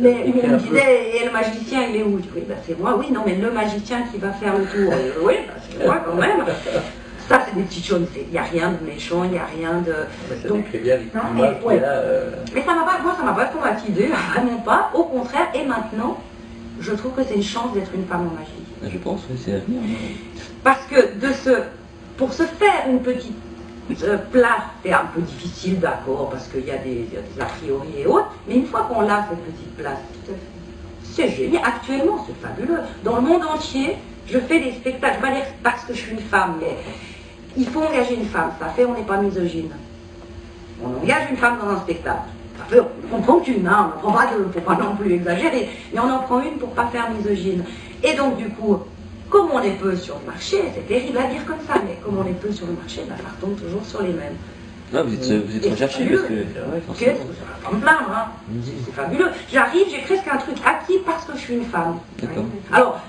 Mais on me disait, et le magicien il est où? Oui, ben c'est moi, oui, non, mais le magicien qui va faire le tour, oui, ben c'est moi quand même. Ça, c'est des petites choses, il n'y a rien de méchant, il n'y a rien de... Donc, mais ça m'a pas, moi, ça m'a pas traumatisé, vraiment pas, au contraire, et maintenant, je trouve que c'est une chance d'être une femme en magie. Je pense, oui, c'est l'avenir. Parce que pour se faire une petite place, c'est un peu difficile, d'accord, parce qu'il y a des a priori et autres, mais une fois qu'on a cette petite place, c'est génial. Actuellement, c'est fabuleux. Dans le monde entier, je fais des spectacles, je ne vais pas dire parce que je suis une femme, mais il faut engager une femme, ça fait on n'est pas misogyne. On engage une femme dans un spectacle. On prend qu'une, hein, on prend pas deux, faut pas non plus exagérer, mais on en prend une pour pas faire misogyne. Et donc du coup, comme on est peu sur le marché, c'est terrible à dire comme ça, mais comme on est peu sur le marché, ben, ça retombe toujours sur les mêmes. Là, vous êtes recherché parce que... Ça va pas me plaindre, hein. C'est fabuleux. J'arrive, j'ai presque un truc acquis parce que je suis une femme. Alors,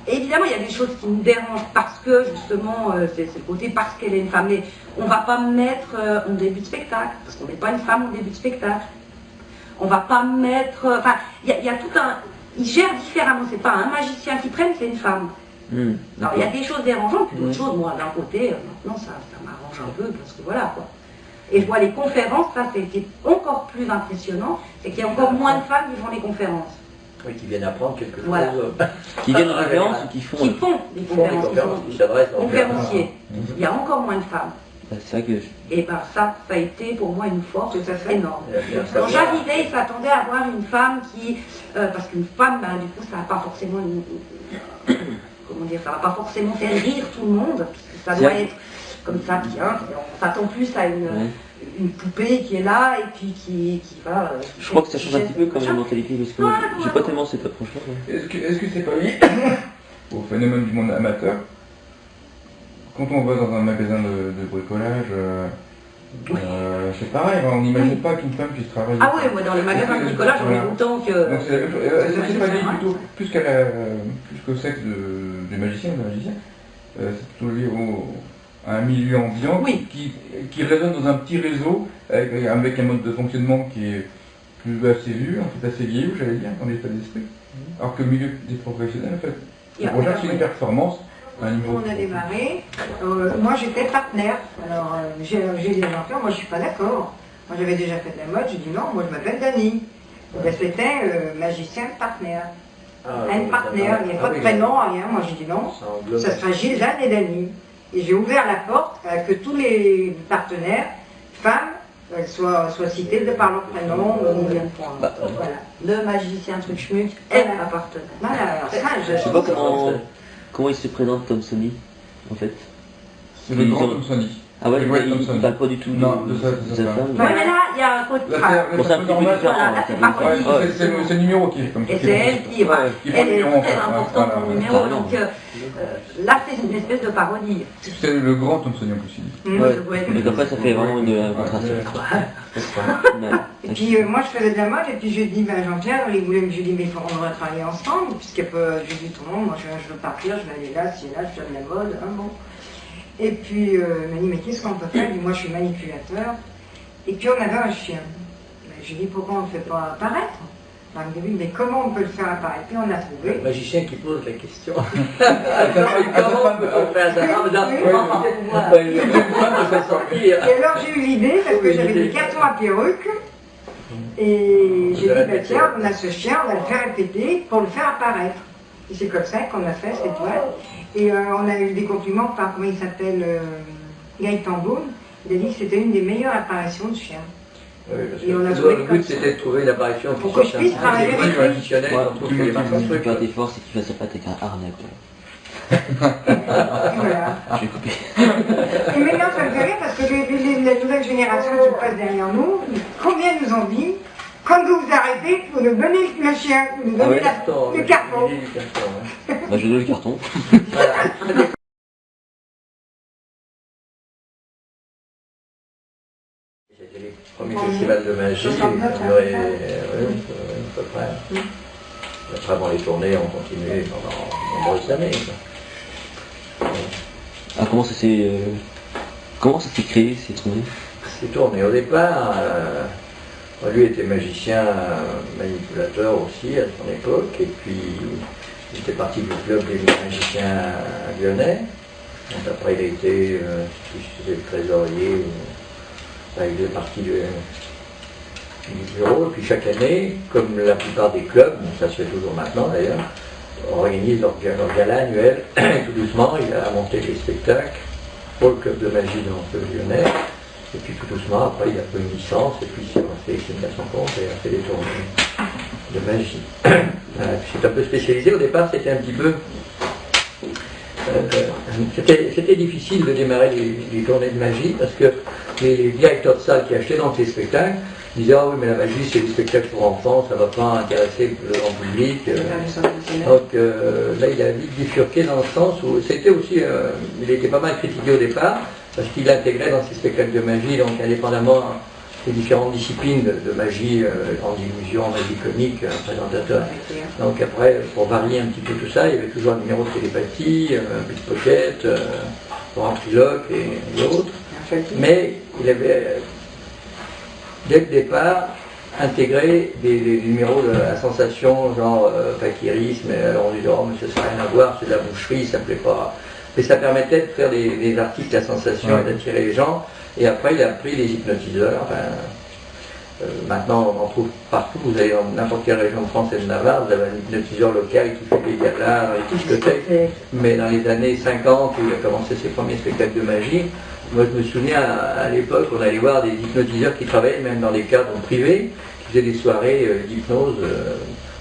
évidemment, il y a des choses qui me dérangent parce que, justement, c'est le côté parce qu'elle est une femme. Mais on ne va pas me mettre en début de spectacle, parce qu'on n'est pas une femme au début de spectacle. On ne va pas me mettre... Enfin, il y a tout un... Ils gèrent différemment. C'est pas un magicien qui prenne, c'est une femme. Alors, il y a des choses dérangeantes, puis d'autres choses, moi, d'un côté, maintenant, ça m'arrange un peu, parce que voilà, quoi. Et je vois les conférences, ça, c'est encore plus impressionnant, c'est qu'il y a encore moins de femmes qui font les conférences. Oui, qui viennent apprendre quelque chose. Voilà. Qui viennent en conférence ou qui font... Qui font des conférences, qui s'adressent aux conférenciers. Il y a encore moins de femmes. C'est vrai que... Et ben ça a été pour moi une force énorme. Quand j'arrivais, il s'attendait à avoir une femme qui... parce qu'une femme, ben, du coup, ça n'a pas forcément comment dire, ça va pas forcément faire rire tout le monde, parce que ça doit être comme ça, bien. On s'attend plus à une poupée qui est là et puis qui va... je crois que ça change un petit peu quand même la mentalité, parce que j'ai pas tellement cette approche-là. Est-ce que c'est pas lié au phénomène du monde amateur? Quand on va dans un magasin de bricolage, c'est pareil, on n'imagine pas qu'une femme puisse travailler. Ah oui, moi dans les magasins de bricolage, on est autant que... Donc c'est pas lié plutôt, plus qu'au sexe du magicien ou de la magicienne, c'est plutôt lié à un milieu ambiant qui résonne dans un petit réseau avec un mode de fonctionnement qui est plus assez vu, en fait assez vieillot, j'allais dire, dans l'état d'esprit. Alors que le milieu des professionnels, en fait, on recherche une performance. On a démarré, moi j'étais partenaire, alors j'ai des enfants, moi je suis pas d'accord. Moi j'avais déjà fait de la mode, j'ai dit non, moi je m'appelle Dani. C'était magicien partenaire. Un partenaire, il n'y a pas de prénom, rien, moi j'ai dit non, ça sera Gilles, Jeanne et Dani. Et j'ai ouvert la porte que tous les partenaires, femmes, soient cités de par leur prénom. Voilà. Le magicien truc schmuck, elle appartenait. Voilà, alors ça, je sais pas comment il se présente Tom Sony, en fait. C'est le grand Tom Sony. Ah ouais, il parle pas du tout de sa femme. Ouais, mais là, il y a un côté... C'est un petit peu différent. C'est le numéro qui est comme ça. Et c'est elle qui est très importante dans le numéro, donc là, c'est une espèce de parodie. C'est le grand Tom Sony en plus. Mais après, ça fait vraiment une contraste. Et puis moi je faisais de la mode et puis je dis ben Jean-Pierre, il voulait me dire mais on devrait travailler ensemble puisque je dis tout le monde, moi je veux partir, je vais aller là, si là, je fais de la mode, hein, bon. Et puis il m'a dit mais qu'est-ce qu'on peut faire? Il dit moi je suis manipulateur. Et puis on avait un chien. Je dis pourquoi on ne le fait pas apparaître? Il me dit mais comment on peut le faire apparaître? Puis on a trouvé. Le magicien qui pose la question. Comment on peut faire ça? Et alors j'ai eu l'idée parce que j'avais des cartons à perruque. Et j'ai dit, bah, tiens, on a ce chien, on va le faire répéter pour le faire apparaître. Et c'est comme ça qu'on a fait cette toile. Et on a eu des compliments par, comment il s'appelle, Gaëtan Beaune. Il a dit que c'était une des meilleures apparitions de chien. Oui, parce que le but c'était de trouver une apparition pour que je puisse travailler avec lui. traditionnelle, Ouais, on trouve que les marques sont pas d'effort, c'est qu'il fasse sa patte avec un harnais. Voilà. J'ai coupé. Et maintenant, ça me fait rire parce que les nouvelles générations qui passent derrière nous, combien nous ont dit, quand vous vous arrêtez, vous nous donnez le chien, vous nous donnez le carton. Bah, je donne le carton. C'était les premiers festivals de magie, ça durait à peu près. Après, avant les tournées, on continuait pendant de nombreuses années. Ah, comment ça s'est créé ces tournées? Ces tournées, au départ, lui était magicien, manipulateur aussi à son époque, et puis il était parti du club des magiciens lyonnais. Donc après, il a été, le trésorier, il faisait partie du bureau, et puis chaque année, comme la plupart des clubs, ça se fait toujours maintenant d'ailleurs, organisent leur gala annuel, et tout doucement, il a monté des spectacles pour le club de magie de Lyonnais, et puis tout doucement, après, il a pris une licence, et puis il s'est mis à son compte et a fait des tournées de magie. C'est un peu spécialisé, au départ, c'était un petit peu... c'était difficile de démarrer les tournées de magie, parce que les directeurs de salle qui achetaient dans ces spectacles disaient « Ah oui, mais la magie, c'est des spectacles pour enfants, ça ne va pas intéresser le grand public. » Donc là, il a vite bifurqué dans le sens où c'était aussi... il était pas mal critiqué au départ, parce qu'il intégrait dans ses spectacles de magie, donc indépendamment des différentes disciplines de magie, en illusion, magie comique, présentateur. Donc après, pour varier un petit peu tout ça, il y avait toujours un numéro de télépathie, un pickpocket, ventriloque et autres. Mais il avait, dès le départ, intégré des numéros de la sensation, genre fakirisme, et alors on dit oh mais ça n'a rien à voir, c'est de la boucherie, ça ne plaît pas. Mais ça permettait de faire des articles à sensation et d'attirer les gens. Et après il a pris les hypnotiseurs. Maintenant on en trouve partout, vous allez dans n'importe quelle région de France et de Navarre, vous avez un hypnotiseur local qui fait des galas dans les discothèques. Mais dans les années 50, où il a commencé ses premiers spectacles de magie, moi je me souviens à l'époque, on allait voir des hypnotiseurs qui travaillaient même dans des cadres privés, qui faisaient des soirées d'hypnose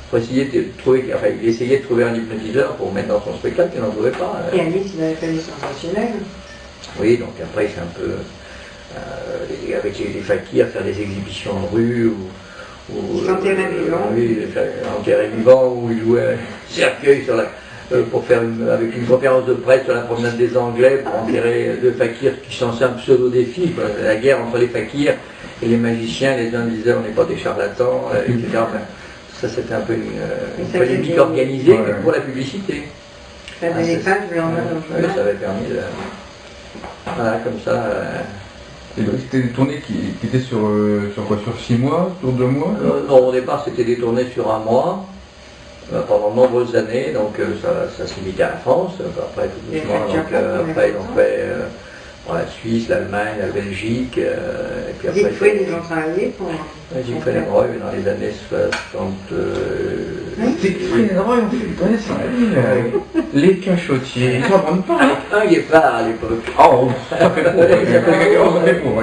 pour essayer de trouver, enfin il essayait de trouver un hypnotiseur pour mettre dans son spectacle, il n'en trouvait pas. Et Alice, il avait fait des sensationnels. Oui, donc après c'est un peu, avec les fakirs, faire des exhibitions de rue, ou enterrer vivant. Oui, enterrer vivant, où il jouait un cercueil sur la... pour faire avec une conférence de presse sur la promenade des Anglais, pour enterrer deux fakirs qui sont un pseudo-défi, la guerre entre les fakirs et les magiciens, les uns disaient on n'est pas des charlatans, etc. Enfin, ça c'était un peu une polémique organisée pour la publicité. Ça avait des pages, mais en oui, ça avait permis de... Voilà, comme ça... Et donc c'était des tournées qui étaient sur quoi? Sur 6 mois? Sur 2 mois? Non, au départ c'était des tournées sur 1 mois. Pendant de nombreuses années, donc ça se limitait à la France, après tout doucement, après on fait la Suisse, l'Allemagne, la Belgique, et puis après... Siegfried, ils ont travaillé pour... Siegfried et Roy dans les années 60... Siegfried et Roy ont fait des tournées sur la ville, les cachotiers, ils s'en rendent pas. Un guépard à l'époque. Oh, ça fait pour,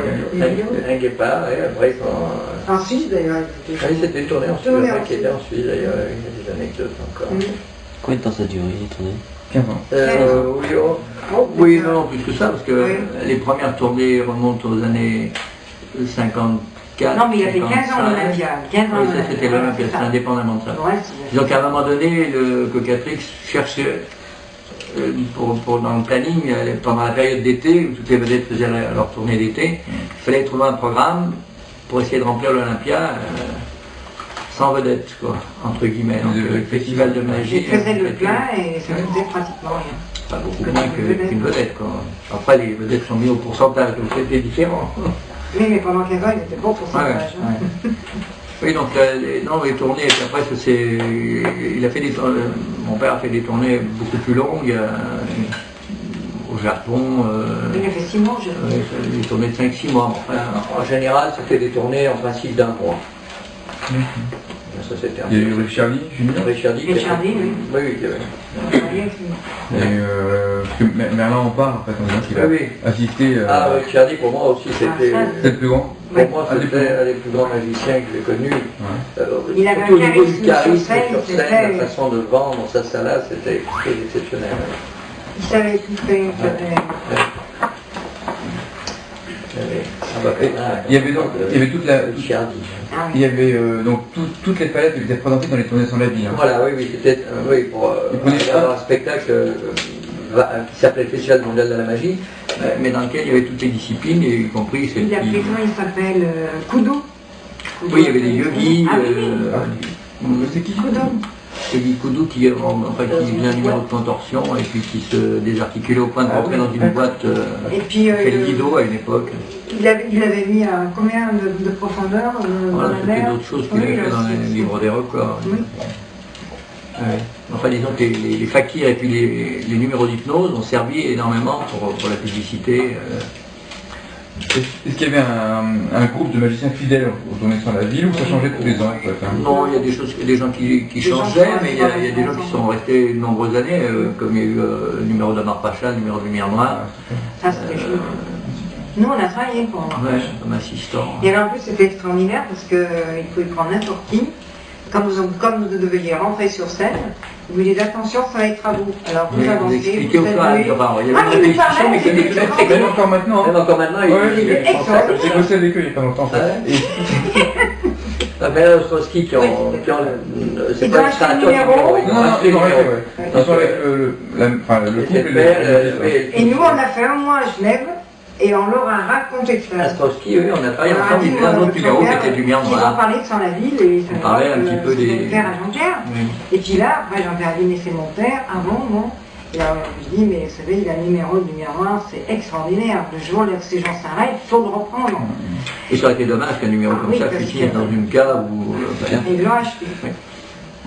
un guépard, et après ils sont... En Suisse d'ailleurs. Oui, c'était une tournée en Suisse, qui était en Suisse d'ailleurs, il y a des anecdotes encore. Combien de temps ça a duré les tournées? 15 ans. Oui, non, plus que ça, parce que les premières tournées remontent aux années 54. Non, mais il y avait 15 ans l'Olympia. Oui, ça c'était l'Olympia, c'est indépendamment de ça. Donc à un moment donné, le Cocatrix cherchait, dans le planning, pendant la période d'été, où toutes les vedettes faisaient leur tournée d'été, il fallait trouver un programme pour essayer de remplir l'Olympia sans vedette, quoi, entre guillemets. Donc le festival de magie. Ils faisaient le plein et ça faisait pratiquement rien. Pas beaucoup moins qu'une vedette, quoi. Après, les vedettes sont mises au pourcentage, donc c'était différent. Oui, mais pendant 15 ans, il était bon pourcentage. Oui, donc les tournées, et puis après, il a fait mon père a fait des tournées beaucoup plus longues, au Japon. Il a fait 6 mois, je crois. Des tournées de 5-6 mois. Enfin, en général, c'était des tournées en principe d'1 mois. Ça, c'était Il y a eu Richardi, Junior. Richardi, oui. Oui, il y avait. Et parce que Merlin en parle, en fait, on dit qu'il a assisté. Ah, Richardi, pour moi aussi, c'était. C'est le plus grand. Pour moi, c'était un des plus grands magiciens que j'ai connus. Il avait surtout au niveau du charisme sur sur scène, la façon de vendre sa salade, c'était très exceptionnel. Il savait tout faire. Il y avait donc, il y avait donc toutes les palettes qui étaient présentées dans les tournées sans la vie. Hein. Voilà, oui, c'était pour avoir un spectacle qui s'appelait le Festival mondial de la magie, mais dans lequel il y avait toutes les disciplines, y compris celle qui... Il s'appelle Kudo. Oui, il y avait des yogis. C'est qui Kudo? C'est Guy Koudou qui faisait un numéro de contorsion et puis qui se désarticulait au point de rentrer dans une boîte fait le guido à une époque. Il avait mis à combien de profondeur Voilà, dans la c'était mer? d'autres choses qu'il avait fait dans les livres des records. Oui. Enfin, disons que les fakirs et puis les numéros d'hypnose ont servi énormément pour la publicité. Est-ce qu'il y avait un groupe de magiciens fidèles aux tournées sans la ville ou ça changeait tous les ans en fait, hein? Non, il y a des gens qui changeaient, mais il y a des gens qui sont restés de nombreuses années, comme il y a eu le numéro d'Amar Pacha, le numéro de Lumière Noire. Ça, c'était chouette. Nous, on a travaillé pour comme assistant. Et alors, en plus, c'était extraordinaire parce qu'il pouvait prendre n'importe qui. Comme vous deviez rentrer sur scène, vous lui dites attention, ça va être à vous. Alors vous avancez, expliquez au fur et à mesure. Il y Ah, avait une répétition, mais qui était très très Même bonne. encore maintenant. Même encore maintenant, il est français. J'ai bossé avec eux il n'y a pas longtemps. Bernard Ostrowski qui ont c'est pas acheté un le numéro. Non, ils ont arrêté, ouais. Ils sont avec le couple et Et nous, on a fait un mois à Genève et on leur a raconté ça. Ostrowski, oui, on a travaillé ensemble, il y avait un autre numéro qui était Lumière Ils ont Noire. parlé de Sans la ville et On parlait un petit peu des... père à Jean-Pierre. Et puis là, après Jean-Pierre Vinet, c'est mon père, avant, non. Et alors, je dis, mais vous savez, il a un numéro de Lumière Noire, c'est extraordinaire. Le jour où ces gens s'arrêtent, il faut le reprendre. Et ça aurait été dommage qu'un numéro comme ça finisse dans une cave ou... Et ils l'ont acheté.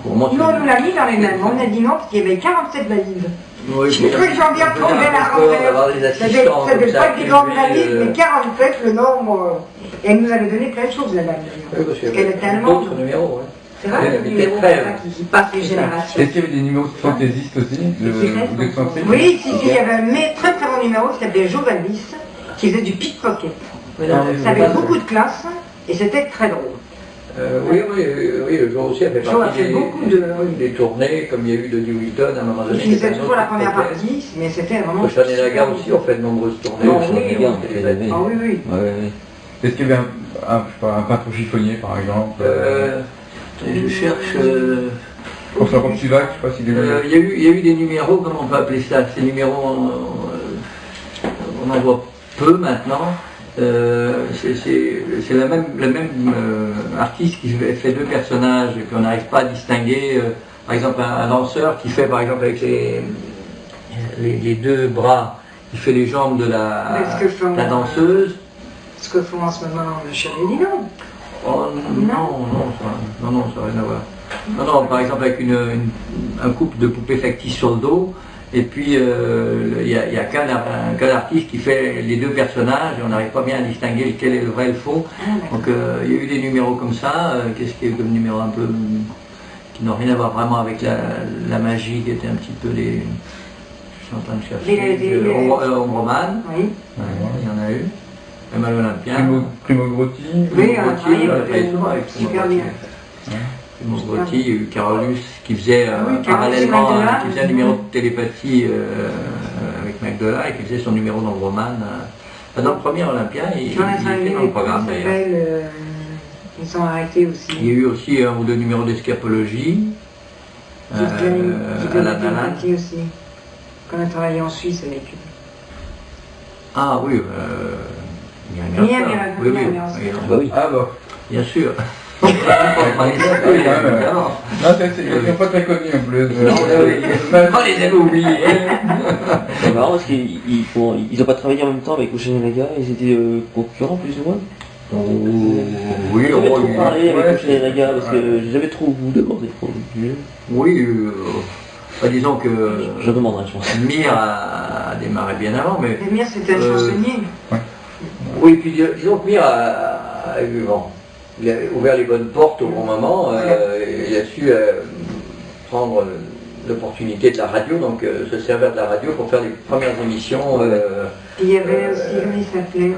Pour moi, Nous, on nous l'a mis dans les mêmes. On a dit non, parce qu'il y avait 47 valises. oui, J'ai cru que Jean-Pierre tombait la rentrée. Ça devait pas être des grandes valises, mais 47, le nombre. Et elle nous avait donné plein de choses, la dame, d'ailleurs. Parce qu'elle était allemande. D'autres numéros, oui. C'est vrai, le numéro qui passe les générations. Est-ce qu'il y avait des numéros de fantaisistes aussi, ou d'excentriques? Oui, il y avait un très très bon numéro qui s'appelait Joe Valvis, qui faisait du pickpocket. Ça avait beaucoup de classe et c'était très drôle. Oui, le jour aussi a fait Joe a partie fait beaucoup de... des tournées, comme il y a eu de New Wheaton à un moment donné. Il faisait toujours la première partie, mais c'était vraiment... Chan et Laga aussi ont fait de nombreuses tournées. Ah oui, oui. Est-ce qu'il y avait un peintre chiffonnier, par exemple? Je cherche... François Ropsivac, je ne sais pas s'il est... Il y a eu des numéros, comment on peut appeler ça? Ces numéros, on en voit peu maintenant. C'est la même artiste qui fait deux personnages et qu'on n'arrive pas à distinguer. Par exemple, un danseur qui fait, par exemple, avec les deux bras, il fait les jambes de la danseuse. Ce que font en ce moment le Chalet non. Oh non, ça n'a rien à voir. Non, par exemple avec un couple de poupées factices sur le dos, et puis il y a qu'un artiste qui fait les deux personnages, et on n'arrive pas bien à distinguer lequel est le vrai et le faux. Donc il y a eu des numéros comme ça, qu'est-ce qu'il y a eu comme numéro un peu qui n'ont rien à voir vraiment avec la magie, qui était un petit peu les... Je suis en train de chercher. Omroman, oui. Il y en a eu. Même à l'Olympien. Primo Grotti. Oui, super bien. Primo Grotti, il y a eu Carolus qui faisait parallèlement, qui faisait un numéro de télépathie avec Magdala et qui faisait son numéro d'Omroman. Dans le premier Olympien, il était dans le programme d'ailleurs. Ils sont arrêtés aussi. Il y a eu aussi un ou deux numéros d'escapologie. À la télépathie aussi. Qu'on a travaillé en Suisse avec eux. Ah oui, Ah bon. Bien sûr. Non, ils sont pas très connus en plus. On les avait oubliés. C'est marrant parce qu'ils n'ont pas travaillé en même temps avec Chan et Laga, ils étaient concurrents plus ou moins. Oui, j'avais trop parlé avec Chan et Laga parce que j'avais trop au bout d'abord. Oui, disons que je demanderai, je pense. Mir a démarré bien avant, mais... Mir, c'était un chansonnier. Oui, puis disons que Mir a eu vent. Il a ouvert les bonnes portes au bon moment, il a su prendre l'opportunité de la radio, donc se servir de la radio pour faire les premières émissions. Il y avait aussi, comment il s'appelait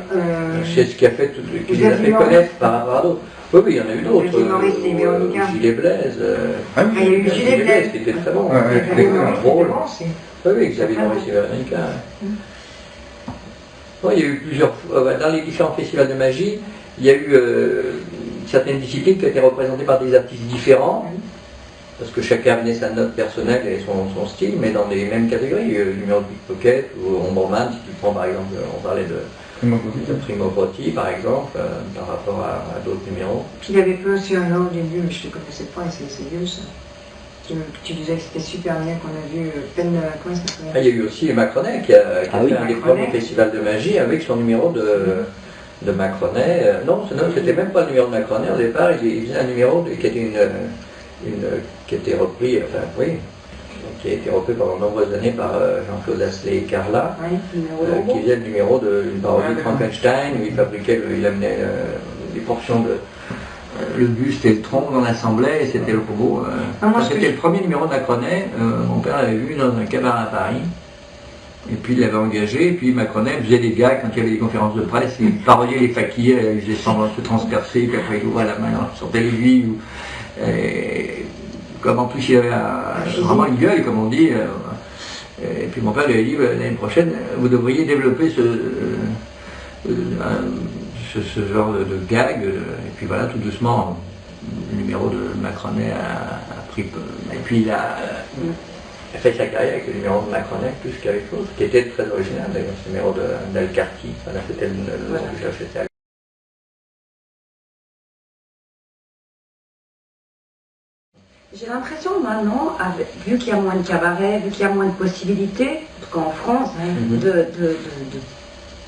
c'est ce qui a fait, qui les a fait connaître par rapport à d'autres. Oui, oui, il y en a eu d'autres. Gilles et Blaise. Il y a eu Gilles et Blaise qui était très bon. drôle. Oui, Xavier Maurice et Véronica. Il y a eu plusieurs fois, dans les différents festivals de magie, il y a eu certaines disciplines qui ont été représentées par des artistes différents, parce que chacun amenait sa note personnelle et son style, mais dans les mêmes catégories. Le numéro de pickpocket ou Omberman, si tu prends par exemple, on parlait de Primo Proti par exemple, par rapport à d'autres numéros. Puis il avait fait aussi un autre au début, mais je ne le connaissais pas, et c'est vieux ça. Tu disais que c'était super bien qu'on a vu comment ça s'appelle. Il y a eu aussi Macronet qui a fait un des premiers festivals de magie avec son numéro de Macronet. Non, c'était même pas le numéro de Macronet au départ, il faisait un numéro qui était qui a été repris, qui a été repris pendant de nombreuses années par Jean-Claude Asselet et Carla, qui faisait le numéro d'une parodie de Frankenstein, où il amenait des portions de le buste et le tronc dans l'assemblée, et c'était le robot. C'était le premier numéro de Macronet, mon père l'avait vu dans un cabaret à Paris, et puis il l'avait engagé, et puis Macronet faisait des gags quand il y avait des conférences de presse, il parodiait les fakirs, il faisait semblant de se transpercer, puis après il ouvrait la main, sortait l'aiguille, comme en plus il avait vraiment une gueule, comme on dit, et puis mon père lui a dit, l'année prochaine, vous devriez développer ce genre de gag, et puis voilà, tout doucement, le numéro de Macronet a pris, et puis il a fait sa carrière avec le numéro de Macronet plus qu'avec l'autre, qui était très original d'ailleurs, ce numéro d'Alcarti, voilà, c'était le nom que j'ai acheté. J'ai l'impression maintenant, vu qu'il y a moins de cabarets, vu qu'il y a moins de possibilités, en tout cas en France, de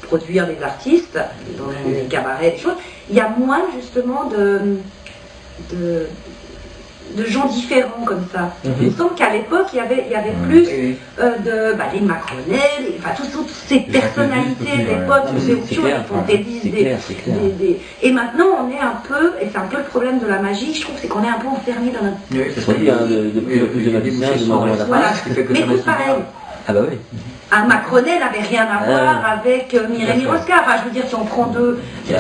produire des artistes dans les cabarets, des choses, il y a moins justement de gens différents comme ça. Il me semble qu'à l'époque, il y avait plus les Macronet, toutes ces personnalités de l'époque, et maintenant on est un peu, et c'est un peu le problème de la magie, je trouve, c'est qu'on est un peu enfermé dans notre... Oui, c'est vrai, il y a de plus en plus de magiciens, de moins d'artistes. Mais tout pareil. Ah bah oui. Un Macronet n'avait rien à voir avec Mireille Mirosca. Enfin, je veux dire, si on prend deux, mais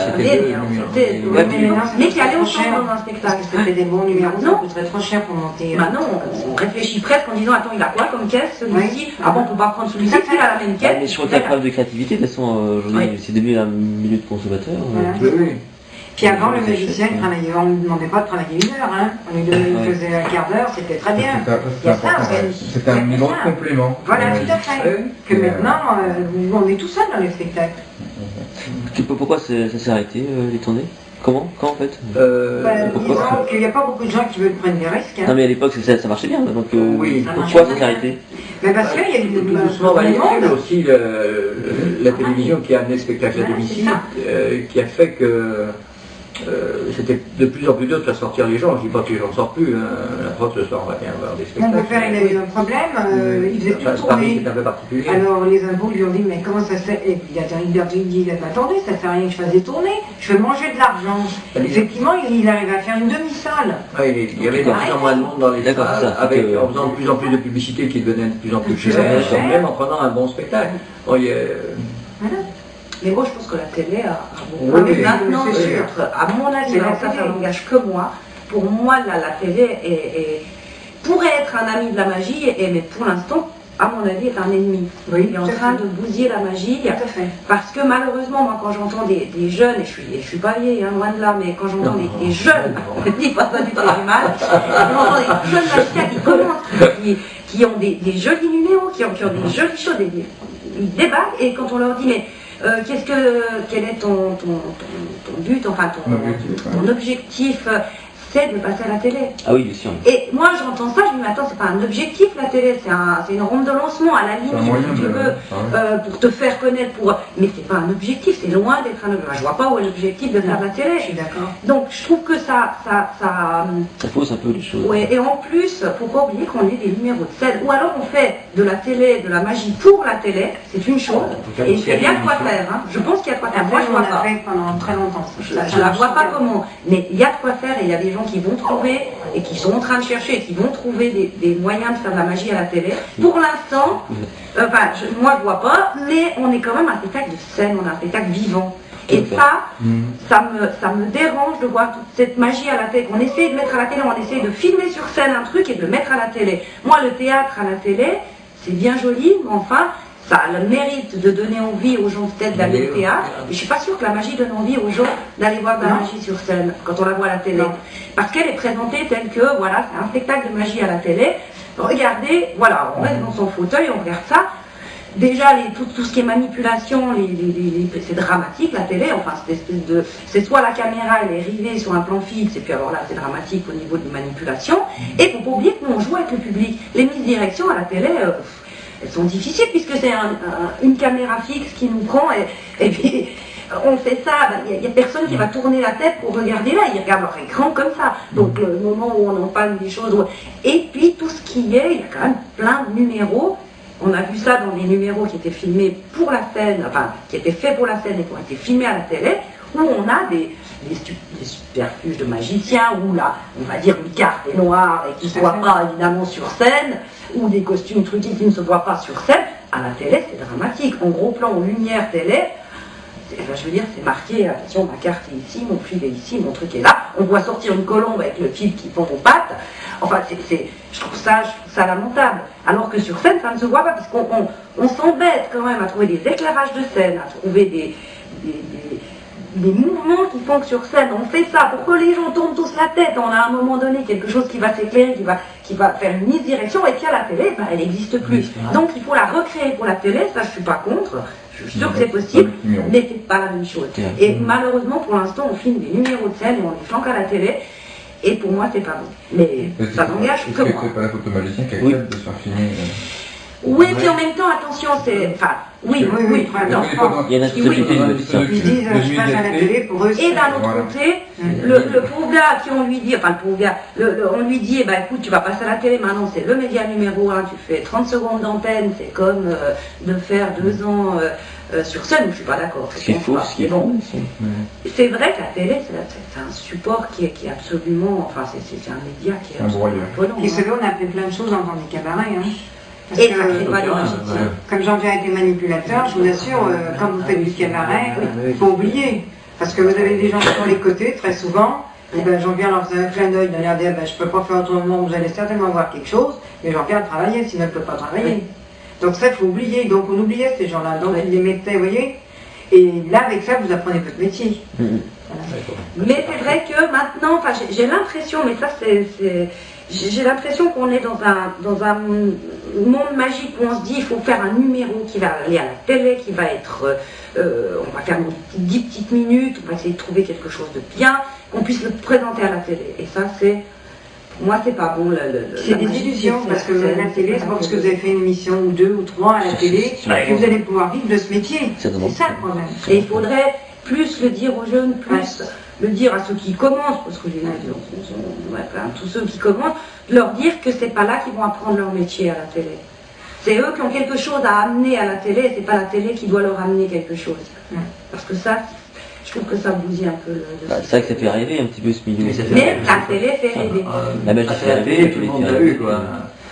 qui allaient ensemble dans un spectacle. C'était des bons numéros, ça coûterait trop cher pour monter. Bah non, on réfléchit presque en disant, attends, il a quoi comme caisse, celui-ci? Ah bon, on peut pas prendre celui-ci, il a la même caisse. Mais je crois qu'il y a preuve de créativité, de toute façon, aujourd'hui, c'est devenu un milieu de consommateurs. Puis avant, le magicien, on ne lui demandait pas de travailler 1 heure, hein. On lui faisait un quart d'heure, c'était très bien. C'était un numéro de complément. Voilà, tout à fait. Que maintenant, on est tout seul dans les spectacles. Pourquoi ça s'est arrêté, les tournées? Comment? Quand en fait? Disons qu'il n'y a pas beaucoup de gens qui veulent prendre des risques. Non mais à l'époque ça marchait bien, donc pourquoi ça s'est arrêté? Mais parce qu'il y a eu tout doucement, aussi la télévision qui a amené le spectacle à domicile, qui a fait que c'était de plus en plus dur de faire sortir les gens. Je ne dis pas que les gens ne sortent plus, la preuve ce soir on va bien voir des spectacles. Mon père il a eu un problème, il faisait tout tourner. C'est un peu particulier. Alors les impôts lui ont dit mais comment ça se fait? Et puis il dit attendez, ça ne fait rien que je fasse des tournées, je fais manger de l'argent. Effectivement il arrive à faire une demi-salle. Il y avait de plus en moins de monde dans les salles, en faisant de plus en plus de publicité qui devenait de plus en plus chère, même en prenant un bon spectacle. Voilà. Mais moi, je pense que la télé a beaucoup. Mais maintenant, à mon avis, ça n'engage que moi. Pour moi, la télé pourrait être un ami de la magie, mais pour l'instant, à mon avis, est un ennemi. Il est en train de bousiller la magie. Parce que malheureusement, moi, quand j'entends des jeunes, et je suis pas vieille, hein, loin de là, mais quand j'entends des jeunes, je ne dis pas ça du tout mal, j'entends des jeunes magiciens qui commencent, qui ont des jolis numéros, qui ont des jolies choses, ils débattent, et quand on leur dit, mais quel est ton but, enfin ton objectif, c'est de passer à la télé. Ah oui, bien sûr. Et moi j'entends ça, je me dis, attends, c'est pas un objectif la télé, c'est une rampe de lancement à la limite, si tu veux, pour te faire connaître, mais c'est pas un objectif, c'est loin d'être un objectif. Je vois pas où est l'objectif de faire la télé. Je suis d'accord. Donc je trouve que ça fausse un peu les choses. Ouais, et en plus, faut pas oublier qu'on est des numéros de scène. Ou alors on fait de la télé, de la magie pour la télé, c'est une chose, et il y a de quoi faire. Hein. Je pense qu'il y a de quoi faire. Moi je vois pas. Fait pendant très longtemps. Je la vois pas comment, mais il y a de quoi faire et il y a des gens qui vont trouver, et qui sont en train de chercher, et qui vont trouver des moyens de faire de la magie à la télé. Pour l'instant, moi je vois pas, mais on est quand même un spectacle de scène, on a un spectacle vivant. Et ça me dérange de voir toute cette magie à la télé, qu'on essaie de mettre à la télé, on essaie de filmer sur scène un truc et de le mettre à la télé. Moi, le théâtre à la télé, c'est bien joli, mais enfin, ça a le mérite de donner envie aux gens peut-être d'aller au théâtre. Et je suis pas sûre que la magie donne envie aux gens d'aller voir de la magie sur scène, quand on la voit à la télé. Parce qu'elle est présentée telle que, voilà, c'est un spectacle de magie à la télé. Regardez, voilà, on reste dans son fauteuil, on regarde ça. Déjà, tout ce qui est manipulation, c'est dramatique, la télé, enfin, c'est soit la caméra, elle est rivée sur un plan fixe, et puis alors là, c'est dramatique au niveau des manipulations, et faut pas oublier que nous, on joue avec le public. Les mises direction à la télé, elles sont difficiles, puisque c'est une caméra fixe qui nous prend, et puis on fait ça, il n'y a personne qui va tourner la tête pour regarder là, ils regardent leur écran comme ça. Donc le moment où on en parle des choses, et puis tout ce qui est, il y a quand même plein de numéros. On a vu ça dans des numéros qui étaient filmés pour la scène, enfin, qui étaient faits pour la scène et qui ont été filmés à la télé, où on a des subterfuges de magiciens, où là, on va dire une carte est noire et qui ne se voit pas évidemment sur scène, ou des costumes truqués qui ne se voient pas sur scène. À la télé, c'est dramatique. En gros plan, en lumière télé, je veux dire, c'est marqué, attention, ma carte est ici, mon fil est ici, mon truc est là. On voit sortir une colombe avec le fil qui pend aux pattes. Enfin, je trouve ça lamentable. Alors que sur scène, ça ne se voit pas, parce qu'on s'embête quand même à trouver des éclairages de scène, à trouver des mouvements qui font que sur scène, on fait ça pour que les gens tournent tous la tête. On a à un moment donné quelque chose qui va s'éclairer, qui va faire une mise direction, et puis à la télé, elle n'existe plus. Donc il faut la recréer pour la télé, ça je suis pas contre. Je suis sûre que c'est possible, mais c'est pas la même chose. Et malheureusement, pour l'instant, on filme des numéros de scène et on les flanque à la télé. Et pour moi, c'est pas bon. Mais ça n'engage que moi. C'est pas la faute de magicien qui accepte de se faire filmer. Oui, puis en même temps, attention, c'est... Enfin, oui. Il y a une responsabilité du magicien. Ils disent, je passe à la télé, pour eux, et d'un autre côté, le pauvre gars qui on lui dit, enfin le pauvre gars, on lui dit, eh ben écoute, tu vas passer à la télé, maintenant c'est le média numéro 1, tu fais 30 secondes d'antenne, c'est comme de faire 2 ans sur scène, je suis pas d'accord. Ce qui est faux, ce qui est bon. C'est vrai que la télé, c'est un support qui est absolument, enfin c'est un média qui est absolument imposant. Et c'est vrai, on a fait plein de choses dans des cabarets, hein. Parce et que, ça crée pas de comme Jean-Pierre était manipulateur, je vous assure, quand vous faites du cabaret, il faut oublier. Parce que vous avez des gens sur les côtés, très souvent, et ben Jean-Pierre leur faisait un clin d'œil, de leur dire, ben, je ne peux pas faire autrement, vous allez certainement voir quelque chose, mais Jean-Pierre travaillait, sinon il ne peut pas travailler. Donc ça, il faut oublier. Donc on oubliait ces gens-là, donc il les mettait, vous voyez. Et là, avec ça, vous apprenez votre métier. Voilà. Mais c'est vrai que maintenant, enfin, j'ai l'impression, mais ça j'ai l'impression qu'on est dans un monde magique où on se dit il faut faire un numéro qui va aller à la télé, qui va être, on va faire 10 petites minutes, on va essayer de trouver quelque chose de bien, qu'on puisse le présenter à la télé. Et ça c'est, pour moi c'est pas bon. C'est des illusions, parce que la télé, c'est pas parce que vous avez fait une émission ou 2 ou 3 à la télé que vous allez pouvoir vivre de ce métier. C'est ça le problème. Et il faudrait plus le dire aux jeunes, plus le dire à ceux qui commencent, parce que tous ceux qui commencent, de leur dire que c'est pas là qu'ils vont apprendre leur métier à la télé. C'est eux qui ont quelque chose à amener à la télé, c'est pas la télé qui doit leur amener quelque chose. Parce que ça, je trouve que ça bousille un peu c'est vrai que ça fait rêver un petit peu ce milieu. Mais la télé fait rêver. La magie fait rêver, tout le monde l'a vu, quoi.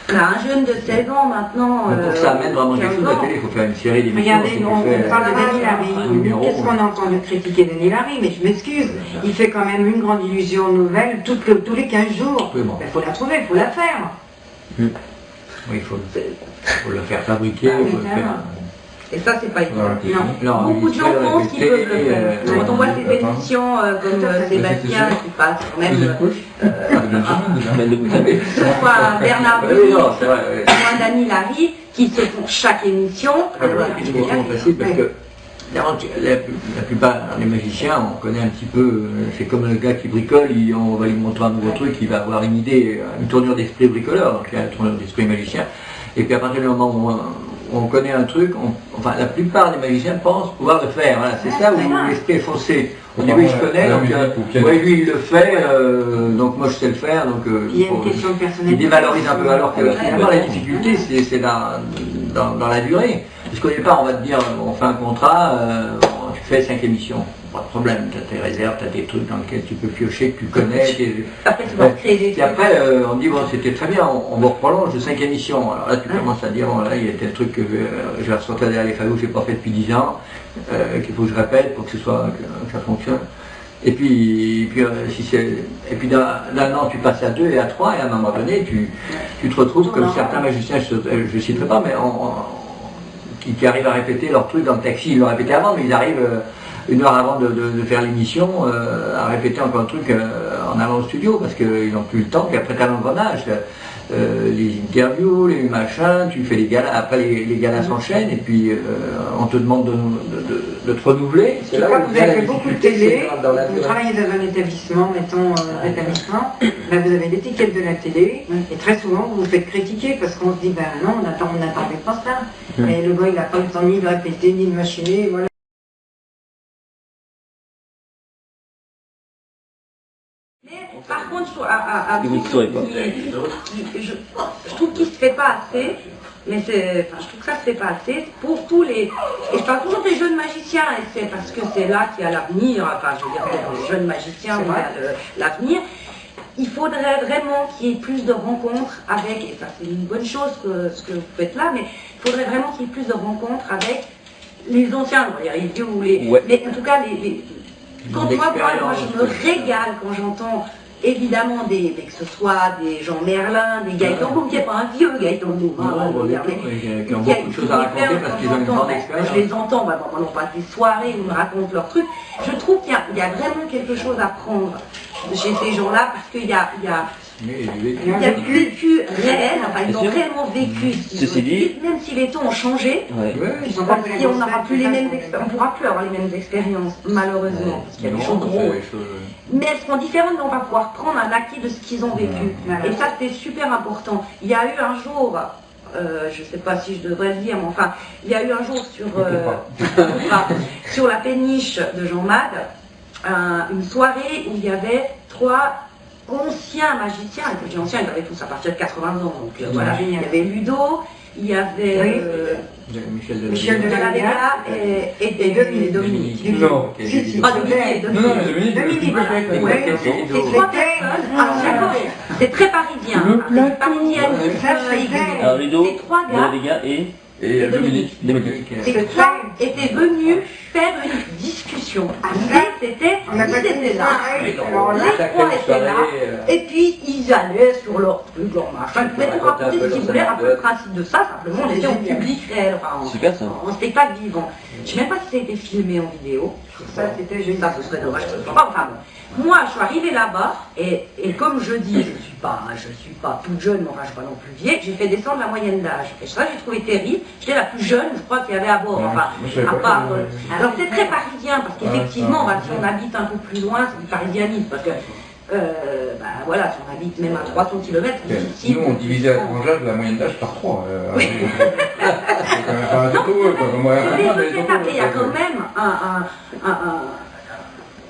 Un jeune de 16 ans maintenant. Pour que ça amène vraiment quelque chose à la télé, il faut faire une série d'émissions. Regardez, on parle de Denis Larry. Qu'est-ce qu'on a entendu critiquer Denis Larry? Mais je m'excuse, il fait quand même une grande illusion nouvelle tous les 15 jours. Il faut la trouver, il faut la faire. Oui, il faut la faire fabriquer. Et ça, c'est pas évident. Non. Beaucoup de gens pensent qu'ils peuvent le faire. Quand on voit ces émissions comme Sébastien qui passe quand même, soit Bernard Louis, soit Dany Larry, qui se font chaque émission. C'est vraiment facile parce que la plupart des magiciens, on connaît un petit peu, c'est comme le gars qui bricole, on va lui montrer un nouveau truc, il va avoir une idée, une tournure d'esprit bricoleur, donc il y a une tournure d'esprit magicien. Et puis à partir du moment où on connaît un truc, enfin la plupart des magiciens pensent pouvoir le faire. Voilà, c'est ça où l'esprit est foncé. On dit oui, je connais, donc lui il le fait, donc moi je sais le faire, donc il dévalorise un peu. Alors que finalement la difficulté c'est dans la durée. Parce qu'au départ on va te dire, on fait un contrat, tu fais 5 émissions. pas de problème, tu as tes réserves, tu as des trucs dans lesquels tu peux piocher, que tu connais. Après, tu vas créer des Et après, on dit, bon, c'était très bien, on me prolonge de 5 émissions. Alors là, tu commences à dire, bon, là, il y a tel truc que je vais ressortir derrière les fagots que je n'ai pas fait depuis 10 ans, qu'il faut que je répète pour que ça fonctionne. Et puis d'un an, tu passes à 2 et à 3, et à un moment donné, tu te retrouves comme certains magiciens, je ne citerai pas, mais qui arrivent à répéter leur truc dans le taxi. Ils l'ont répété avant, mais ils arrivent 1 heure avant de faire l'émission à répéter encore un truc en allant au studio, parce qu'ils n'ont plus le temps, puis après tu as l'engrenage. Les interviews, les machins, tu fais les galas, après les galas s'enchaînent, et puis on te demande de te renouveler. Je crois que vous avez fait beaucoup de télé, vous travaillez dans un établissement, mettons établissement, là vous avez l'étiquette de la télé, et très souvent vous vous faites critiquer parce qu'on se dit, ben non, on n'attendait pas ça, et le gars il n'a pas le temps ni de répéter, ni de machiner, voilà. Par contre, je trouve qu'il ne se fait pas assez, mais je trouve que ça ne se fait pas assez pour tous les... Et je parle toujours des jeunes magiciens, et c'est parce que c'est là qu'il y a l'avenir, enfin je veux dire, pour les jeunes magiciens, il y a l'avenir. Il faudrait vraiment qu'il y ait plus de rencontres avec, et ça c'est une bonne chose ce que vous faites là, mais il faudrait vraiment qu'il y ait plus de rencontres avec les anciens, on va dire les vieux ou les... Ouais. Mais en tout cas, quand moi je me régale quand j'entends évidemment que ce soit des Jean Merlin, des Gaëtan Boum, qui n'est pas un vieux Gaëtan Boum, qui ont beaucoup de choses à raconter parce qu'ils ont une grande expérience. Je les entends, pendant pas des soirées où ils me racontent leurs trucs. Je trouve qu'il y a vraiment quelque chose à prendre chez ces gens-là, parce qu'il y a du vécu réel, enfin ils ont réellement vécu, même si les temps ont changé, on n'aura plus les mêmes expériences, on ne pourra plus avoir les mêmes expériences, malheureusement, parce qu'il y a des choses drôles. Mais elles seront différentes, mais on va pouvoir prendre un acquis de ce qu'ils ont vécu. Et ça, c'était super important. Il y a eu un jour, je ne sais pas si je devrais le dire, mais enfin, il y a eu un jour sur la péniche de Jean Mad, une soirée où il y avait 3 anciens magiciens, et quand je dis anciens, ils avaient tous à partir de 80 ans, donc voilà, il y avait Ludo, il y avait Michel de la Vega et Dominique. Non, Dominique, c'est 3 personnes, alors c'est très parisien, c'est parisien, alors Ludo, ces 3 gars, de la Vega et Dominique. Ces 3 étaient venus faire une discussion. C'était là, les 3 étaient là, et puis ils allaient sur leur truc, leur machin, ils pouvaient tout raconter ce qu'ils voulaient, un peu le principe de ça, simplement on était en public réel, enfin, en spectacle vivant. Je ne sais même pas si ça a été filmé en vidéo, ça c'était génial, ça ce serait dommage, je ne sais pas, enfin bon. Moi, je suis arrivée là-bas, et comme je dis, je ne suis pas toute jeune, mais enfin, je ne suis pas non plus vieille, j'ai fait descendre la moyenne d'âge. Et ça, j'ai trouvé terrible. J'étais la plus jeune, je crois, qu'il y avait à bord. Enfin, à part. Alors, c'est très parisien, parce qu'effectivement, si on habite un peu plus loin, c'est du parisianisme, parce que, voilà, si on habite même à 300 km, nous, on divisait à l'étranger la moyenne d'âge par 3. Il y a quand même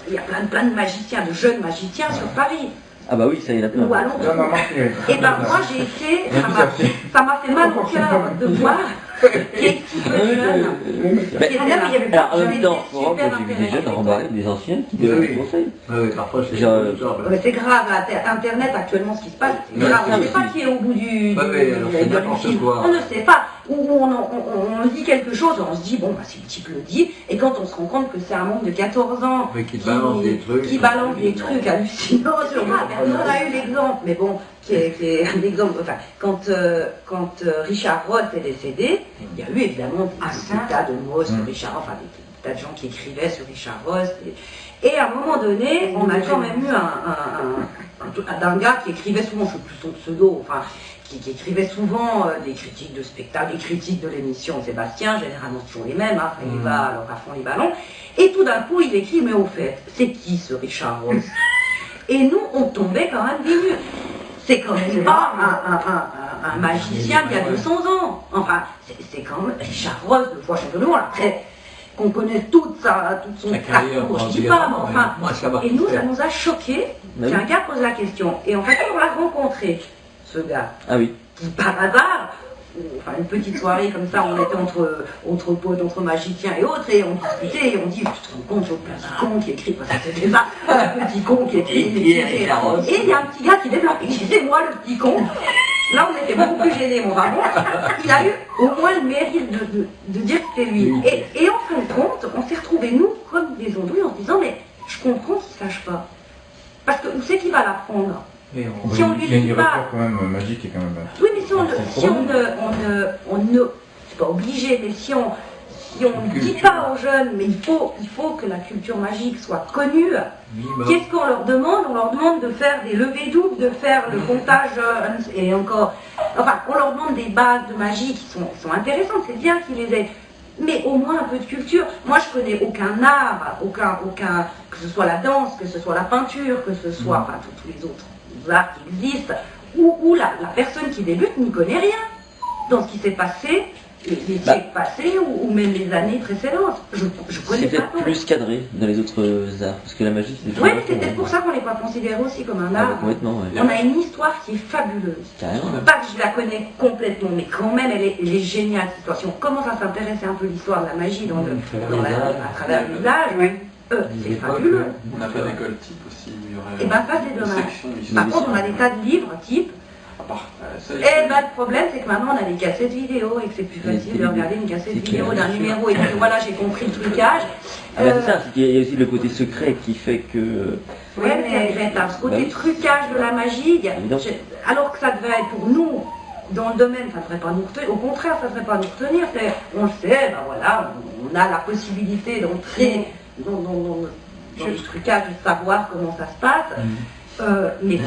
il y a plein de magiciens, de jeunes magiciens sur Paris. Ah bah oui, ça y est, ou à Londres. Et ben moi j'ai été, ça m'a fait mal au cœur de voir qui en même temps, j'ai vu des jeunes rembarrer des anciens qui devaient des conseils. Parfois c'est grave, Internet actuellement ce qui se passe, c'est grave. On ne sait pas qui est au bout du film. On ne sait pas. Où on dit quelque chose, on se dit, bon, si le type le dit, et quand on se rend compte que c'est un monde de 14 ans qui balance des trucs hallucinants sur moi, on a eu l'exemple, mais bon, qui est un exemple, enfin, quand Richard Roth est décédé, il y a eu évidemment un tas de mots sur Richard Roth, enfin, des tas de gens qui écrivaient sur Richard Roth, et à un moment donné, on a quand même eu un gars qui écrivait souvent, je sais plus son pseudo, enfin, qui écrivait souvent des critiques de spectacle, des critiques de l'émission Sébastien, généralement toujours les mêmes, après il va alors à fond les ballons, et tout d'un coup il écrit, mais au fait, c'est qui ce Richard Roth? Et nous, on tombait quand même des murs. C'est quand même pas un magicien d'il y a 200 ans, enfin, c'est quand même Richard Roth, 2 fois champion du monde, après, qu'on connaisse toute son parcours, je dis pas, mais enfin, et nous, ça nous a choqués, qu'un gars pose la question, et en fait, on l'a rencontré, ce gars. Ah oui. Qui par hasard, enfin une petite soirée comme ça, on était entre potes, entre magiciens et autres, et on discutait, et on dit, tu te rends compte, le petit con qui écrit, parce que c'était ça, le petit con qui écrit, et il y a un petit gars qui développe, il dit, c'est moi le petit con. Là, on était beaucoup plus gênés, mon Ramon. Il a eu au moins le mérite de dire que c'était lui. Et en fin de compte, on s'est retrouvés, nous, comme des andouilles, en se disant, mais je comprends qu'il ne sache pas. Parce que où c'est qu'il va l'apprendre? Si on lui dit pas... quand même magique et quand même... Oui, mais si on ne... C'est pas obligé, mais si on ne dit pas aux jeunes, mais il faut que la culture magique soit connue, qu'est-ce qu'on leur demande? On leur demande de faire des levées doubles, de faire le comptage, et encore... Enfin, on leur demande des bases de magie qui sont intéressantes, c'est bien qu'ils les aient. Mais au moins un peu de culture. Moi, je connais aucun art, que ce soit la danse, que ce soit la peinture, que ce soit enfin, tous les autres arts qui existent, où la personne qui débute n'y connaît rien dans ce qui s'est passé, les siècles passés ou même les années précédentes. Je connais c'est pas. peut-être plus cadré dans les autres arts, parce que la magie c'est des Oui, mais c'est peut-être pour ça qu'on n'est pas considéré aussi comme un art. Complètement, ouais. On a une histoire qui est fabuleuse. Carrément. Pas que je la connais complètement, mais quand même elle est géniale cette histoire. Si on commence à s'intéresser un peu à l'histoire de la magie à travers l'usage, c'est fabuleux. On n'a pas d'école type aussi, il y aurait... Et ben ça c'est dommage. Par contre on a des tas de livres type. Et ben le problème c'est que maintenant on a des cassettes vidéo et que c'est plus facile de regarder une cassette vidéo d'un numéro et puis voilà j'ai compris le trucage. Ah c'est ça, il y a aussi le côté secret qui fait que... Oui, mais ce côté trucage de la magie, alors que ça devait être pour nous, dans le domaine, ça ne devrait pas nous retenir, au contraire, ça ne devrait pas nous retenir, on le sait, ben voilà, on a la possibilité d'entrer dans le trucage, de savoir comment ça se passe, mais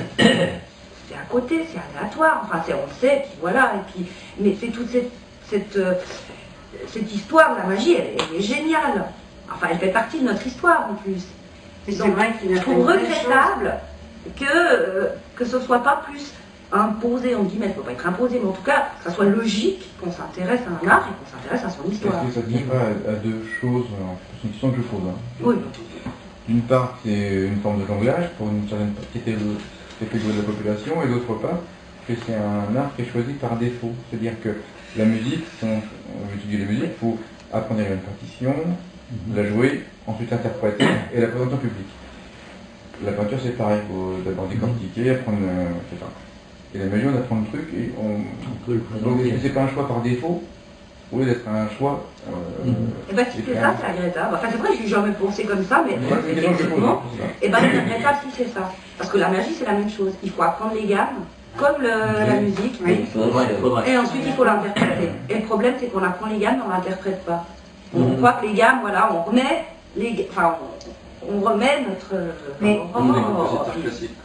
c'est à côté, c'est aléatoire, enfin on le sait, puis voilà, mais c'est toute cette histoire de la magie, elle est géniale. Enfin, elle fait partie de notre histoire en plus. Mais c'est vrai qu'il je trouve regrettable que ce ne soit pas plus imposé, on dit, mais il ne faut pas être imposé, mais en tout cas, que ça soit logique qu'on s'intéresse à un art et qu'on s'intéresse à son histoire. Est-ce que ça ne tient pas à deux choses? C'est une question que je pose. Oui. D'une part, c'est une forme de jonglage pour une certaine catégorie de la population, et d'autre part, que c'est un art qui est choisi par défaut. C'est-à-dire que la musique, si on veut étudier la musique, il faut apprendre à lire une partition, la jouer, ensuite l'interpréter et la présenter en public. La peinture c'est pareil, il faut d'abord décortiquer, apprendre, etc. Et la magie on apprend le truc et on peut le présenter. Donc est-ce que c'est pas un choix par défaut au lieu d'être un choix Et bien si c'est ça, c'est regrettable. Enfin c'est vrai, je n'ai jamais pensé comme ça, mais effectivement, et bien c'est regrettable si c'est ça. Parce que la magie c'est la même chose, il faut apprendre les gammes, comme la musique, et ensuite il faut l'interpréter. Et le problème c'est qu'on apprend les gammes mais on ne l'interprète pas. On croit que les gammes, voilà, on remet notre...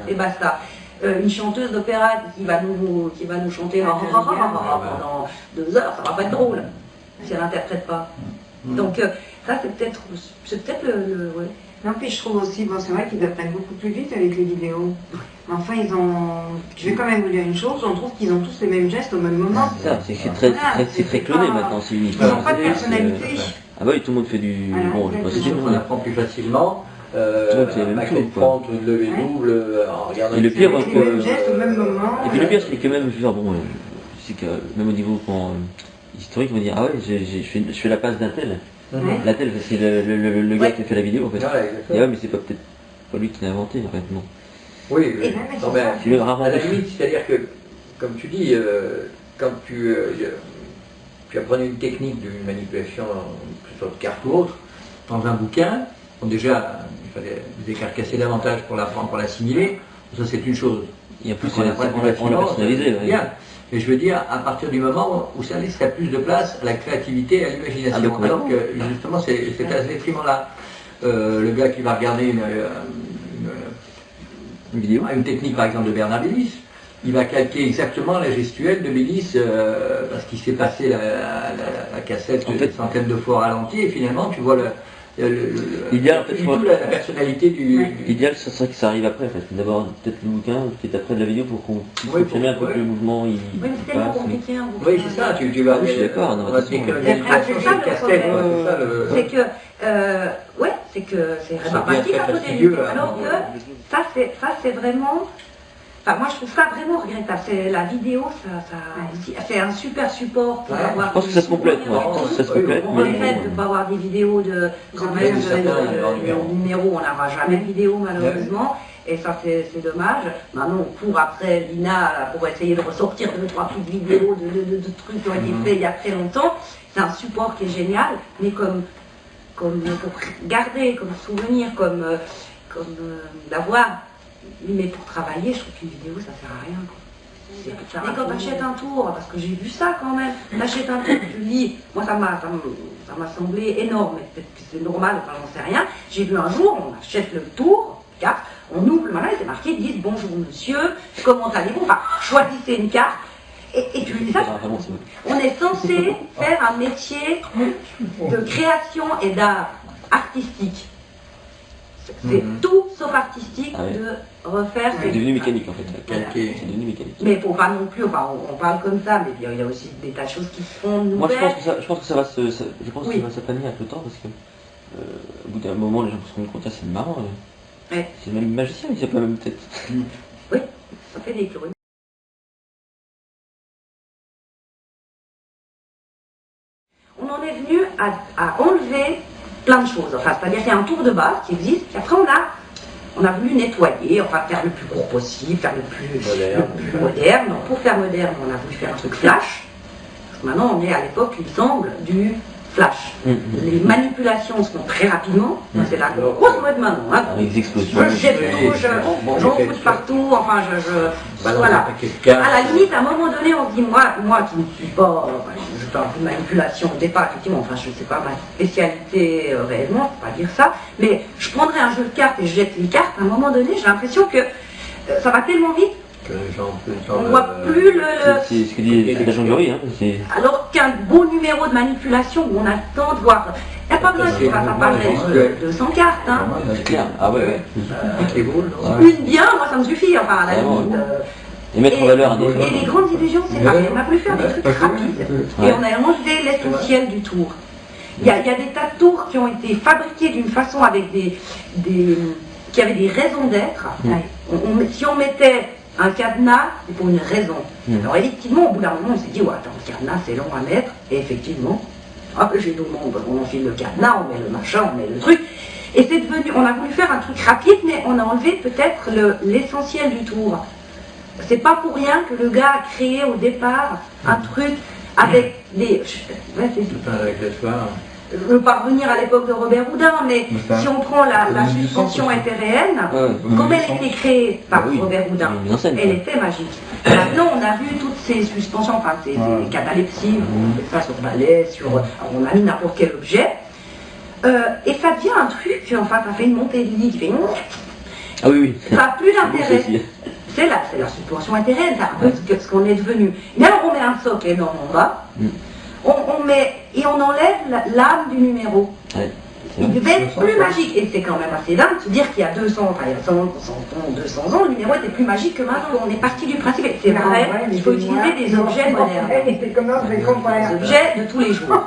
et basta. Une chanteuse d'opéra qui va nous chanter pendant 2 heures, ça va pas être drôle si elle n'interprète pas. Donc ça c'est peut-être le... Ouais. Non, puis je trouve aussi, bon c'est vrai qu'ils apprennent beaucoup plus vite avec les vidéos. Enfin je vais quand même vous dire une chose, on trouve qu'ils ont tous les mêmes gestes au même moment. C'est très cloné maintenant, c'est unique. Ils n'ont pas de personnalité. Ah bah oui, tout le monde fait du... Bon, je sais pas si on apprend plus facilement. Prendre une levée double en regardant... Et le pire, les mêmes gestes au même moment. Et puis le pire, c'est que même, c'est que même au niveau historique, on va dire, ah ouais, je fais la passe d'un tel. La tel, c'est le gars qui a fait la vidéo en fait. Et ouais, mais c'est peut-être pas lui qui l'a inventé en fait, non. Oui, mais à la limite, c'est-à-dire que, comme tu dis, quand tu apprenais une technique d'une manipulation, que ce soit de carte ou autre, dans un bouquin, bon, déjà, il fallait décarcasser davantage pour l'apprendre, pour l'assimiler, ça c'est une chose. Et en plus, on l'a personnalisé. Mais je veux dire, à partir du moment où ça laisse plus de place à la créativité et à l'imagination, alors que justement c'est à ce détriment-là. Le gars qui va regarder une vidéo, une technique par exemple de Bernard Bélis, il va calquer exactement la gestuelle de Bélis parce qu'il s'est passé la cassette des centaines de fois ralentie et finalement tu vois l'idéal, en fait, la personnalité du... L'idéal, ce serait que ça arrive après, en fait. D'abord, peut-être le bouquin, peut-être après de la vidéo pour qu'on puisse confirmer un peu que le mouvement, il... Oui, mais c'est tellement compliqué, un bouquin. Oui, c'est ça, tu vas... Oui, je suis d'accord, non, c'est que c'est vraiment pratique à côté du alors que ça c'est vraiment Enfin, moi, je trouve ça vraiment regrettable. La vidéo, c'est un super support pour avoir... Je pense que ça se complète, moi. Je pense que ça se complète. On regrette de ne pas avoir des vidéos de... Quand même, le numéro, on n'aura jamais de vidéo, malheureusement. Et ça, c'est dommage. Maintenant, on court après l'INA pour essayer de ressortir 2-3 petites vidéos de trucs qui ont été faits il y a très longtemps. C'est un support qui est génial, mais comme pour garder, comme souvenir, comme d'avoir... Mais pour travailler, je trouve qu'une vidéo, ça sert à rien. Et quand tu achètes un tour, parce que j'ai vu ça quand même, tu achètes un tour, tu lis, moi ça m'a semblé énorme, peut-être que c'est normal, enfin j'en sais rien. J'ai vu un jour, on achète le tour, carte, on ouvre le malin, et c'est marqué, ils disent bonjour monsieur, comment allez-vous, enfin choisissez une carte. Et tu dis ça, on est censé faire un métier de création et d'art artistique. C'est tout sauf artistique de refaire. C'est devenu mécanique en fait. C'est devenu mécanique. Mais il ne faut pas non plus, enfin, on parle comme ça, mais il y a aussi des tas de choses qui se font nouvelles. Moi je pense que ça va s'aplanir avec le temps parce que au bout d'un moment les gens se rendent compte, c'est marrant. C'est même magicien, il s'appelle la même tête. Oui, ça fait des curieux. On en est venu à enlever plein de choses, enfin, c'est-à-dire qu'il y a un tour de base qui existe, et après on a voulu nettoyer, enfin faire le plus gros possible, faire le plus moderne. Donc, pour faire moderne, on a voulu faire un truc flash, parce que maintenant on est à l'époque, il semble, du flash. Les manipulations se font très rapidement, c'est la grosse mode maintenant. Hein. Les explosions. Je jette tout, j'en fous partout, enfin voilà. À la limite, à un moment donné, on se dit, moi qui ne suis pas, je fais un peu de manipulation au départ, effectivement, enfin je ne sais pas ma spécialité réellement, faut pas dire ça, mais je prendrais un jeu de cartes et je jette les cartes, à un moment donné, j'ai l'impression que ça va tellement vite. On ne voit plus le... C'est ce que dit l'agent Jury. Hein, alors qu'un beau numéro de manipulation où on a le temps de voir... Il n'y a pas besoin de faire de 200 cartes. Hein. C'est clair. Ah ouais. Une bien, moi ça me suffit. Enfin, à la limite, et mettre en valeur et les grandes illusions, c'est pareil. On a voulu faire des trucs rapides. Et on a enlevé l'essentiel du tour. Il y a des tas de tours qui ont été fabriqués d'une façon avec qui avaient des raisons d'être. Si on mettait un cadenas, c'est pour une raison. Alors effectivement, au bout d'un moment, on s'est dit, ouais, attends, le cadenas, c'est long à mettre. Et effectivement, hop, j'ai tout le monde, on enfile le cadenas, on met le machin, on met le truc. Et c'est devenu, on a voulu faire un truc rapide, mais on a enlevé peut-être l'essentiel du tour. C'est pas pour rien que le gars a créé au départ un truc avec des... avec l'espoir. Je ne veux pas revenir à l'époque de Robert Houdin, mais si on prend la suspension aérienne, comme elle était créée par Robert Houdin, elle était magique. Maintenant, on a vu toutes ces suspensions, enfin ces catalepsies, on fait ça sur balai, on a mis n'importe quel objet, et ça devient un truc, enfin ça fait une montée de lit qui fait... Ah oui. Ça n'a plus d'intérêt. C'est la suspension aérienne, c'est un peu ce qu'on est devenu. Mais alors on met un socle énorme en bas, on met, et on enlève l'âme du numéro. Il devait être plus magique, et c'est quand même assez dingue de se dire qu'il y a 200 ans, 200 ans, le numéro était plus magique que maintenant. On est parti du principe, et c'est vrai, il faut utiliser des objets modernes, des objets de tous les jours.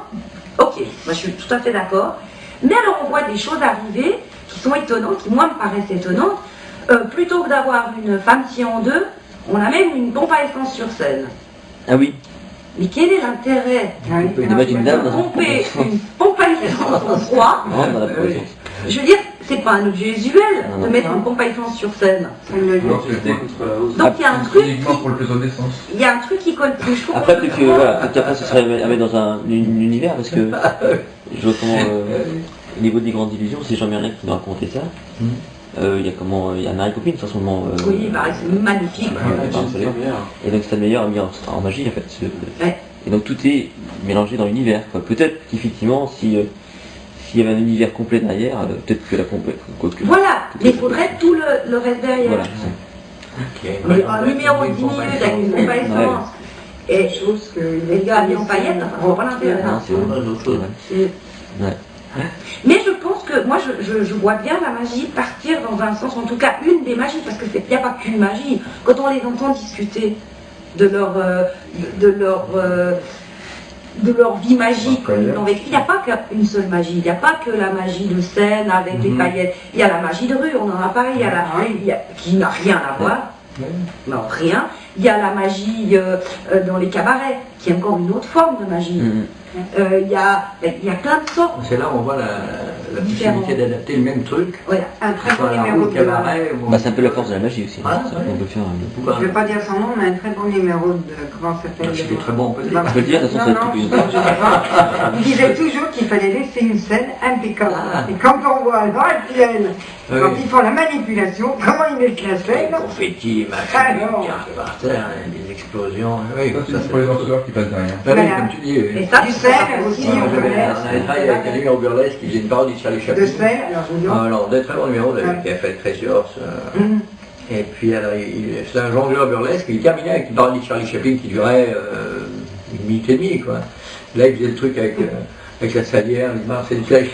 Ok, moi je suis tout à fait d'accord. Mais alors on voit des choses arriver qui sont étonnantes, qui moi me paraissent étonnantes. Plutôt que d'avoir une femme sciée en deux, on amène une pompe à essence sur scène. Ah oui. Mais quel est l'intérêt de mettre une dame pomper une pompe à essence en froid? Je veux dire, c'est pas un objet usuel de mettre une pompe à essence sur scène. Donc il y a un truc. Il y a un truc qui colle plus. Après, peut-être qu'après ce serait à mettre dans un univers, parce que je vois comment, au niveau des grandes illusions, c'est Jean Merlin qui nous racontait ça. Il y a Mary Poppins en ce moment. Oui, c'est magnifique. Et donc c'est le meilleur mis en magie en fait. Et donc tout est mélangé dans l'univers. Peut-être qu'effectivement, s'il y avait un univers complet derrière, peut-être que la pompe... Voilà, mais il faudrait tout le reste derrière. Voilà. Mais un numéro de 10 minutes avec une pompe à essence, et chose que les gars habillés en paillettes, enfin, on voit pas l'intérêt. Mais je pense que, moi je vois bien la magie partir dans un sens, en tout cas une des magies, parce qu'il n'y a pas qu'une magie. Quand on les entend discuter de leur vie magique, il n'y a pas qu'une seule magie, il n'y a pas que la magie de scène avec les paillettes, il y a la magie de rue, on en a parlé, qui n'a rien à voir, Non, rien. Il y a la magie dans les cabarets, qui est encore une autre forme de magie. Il y a plein de sortes. C'est là où on voit la possibilité d'adapter le même truc. Voilà, un très bon numéro de cabaret. C'est un peu la force de la magie aussi. Voilà, on peut faire je ne vais pas dire son nom, mais un très bon numéro de... Comment ça s'appelle? C'est très bon, on peut dire. Je peux le dire, de toute façon, non, je ne sais pas. Il disait toujours qu'il fallait laisser une scène impeccable. Et quand on voit dans la pièce, quand ils font la manipulation, comment ils mettent la scène? Confetti, machin, par terre, des explosions. Oui, c'est pour les danseurs qui passent derrière. Voilà. Comme tu dis. Et ça, du sel aussi, on peut mettre. On avait travaillé avec un numéro burlesque qui faisait une parodie de Charlie Chaplin. De sel, alors, des très bons numéros, qui a fait le Treasures. Et puis, alors, c'est un jongleur burlesque, il terminait avec une parodie de Charlie Chaplin qui durait 1 minute et demie, quoi. Là, il faisait le truc avec la salière, il marchait du sel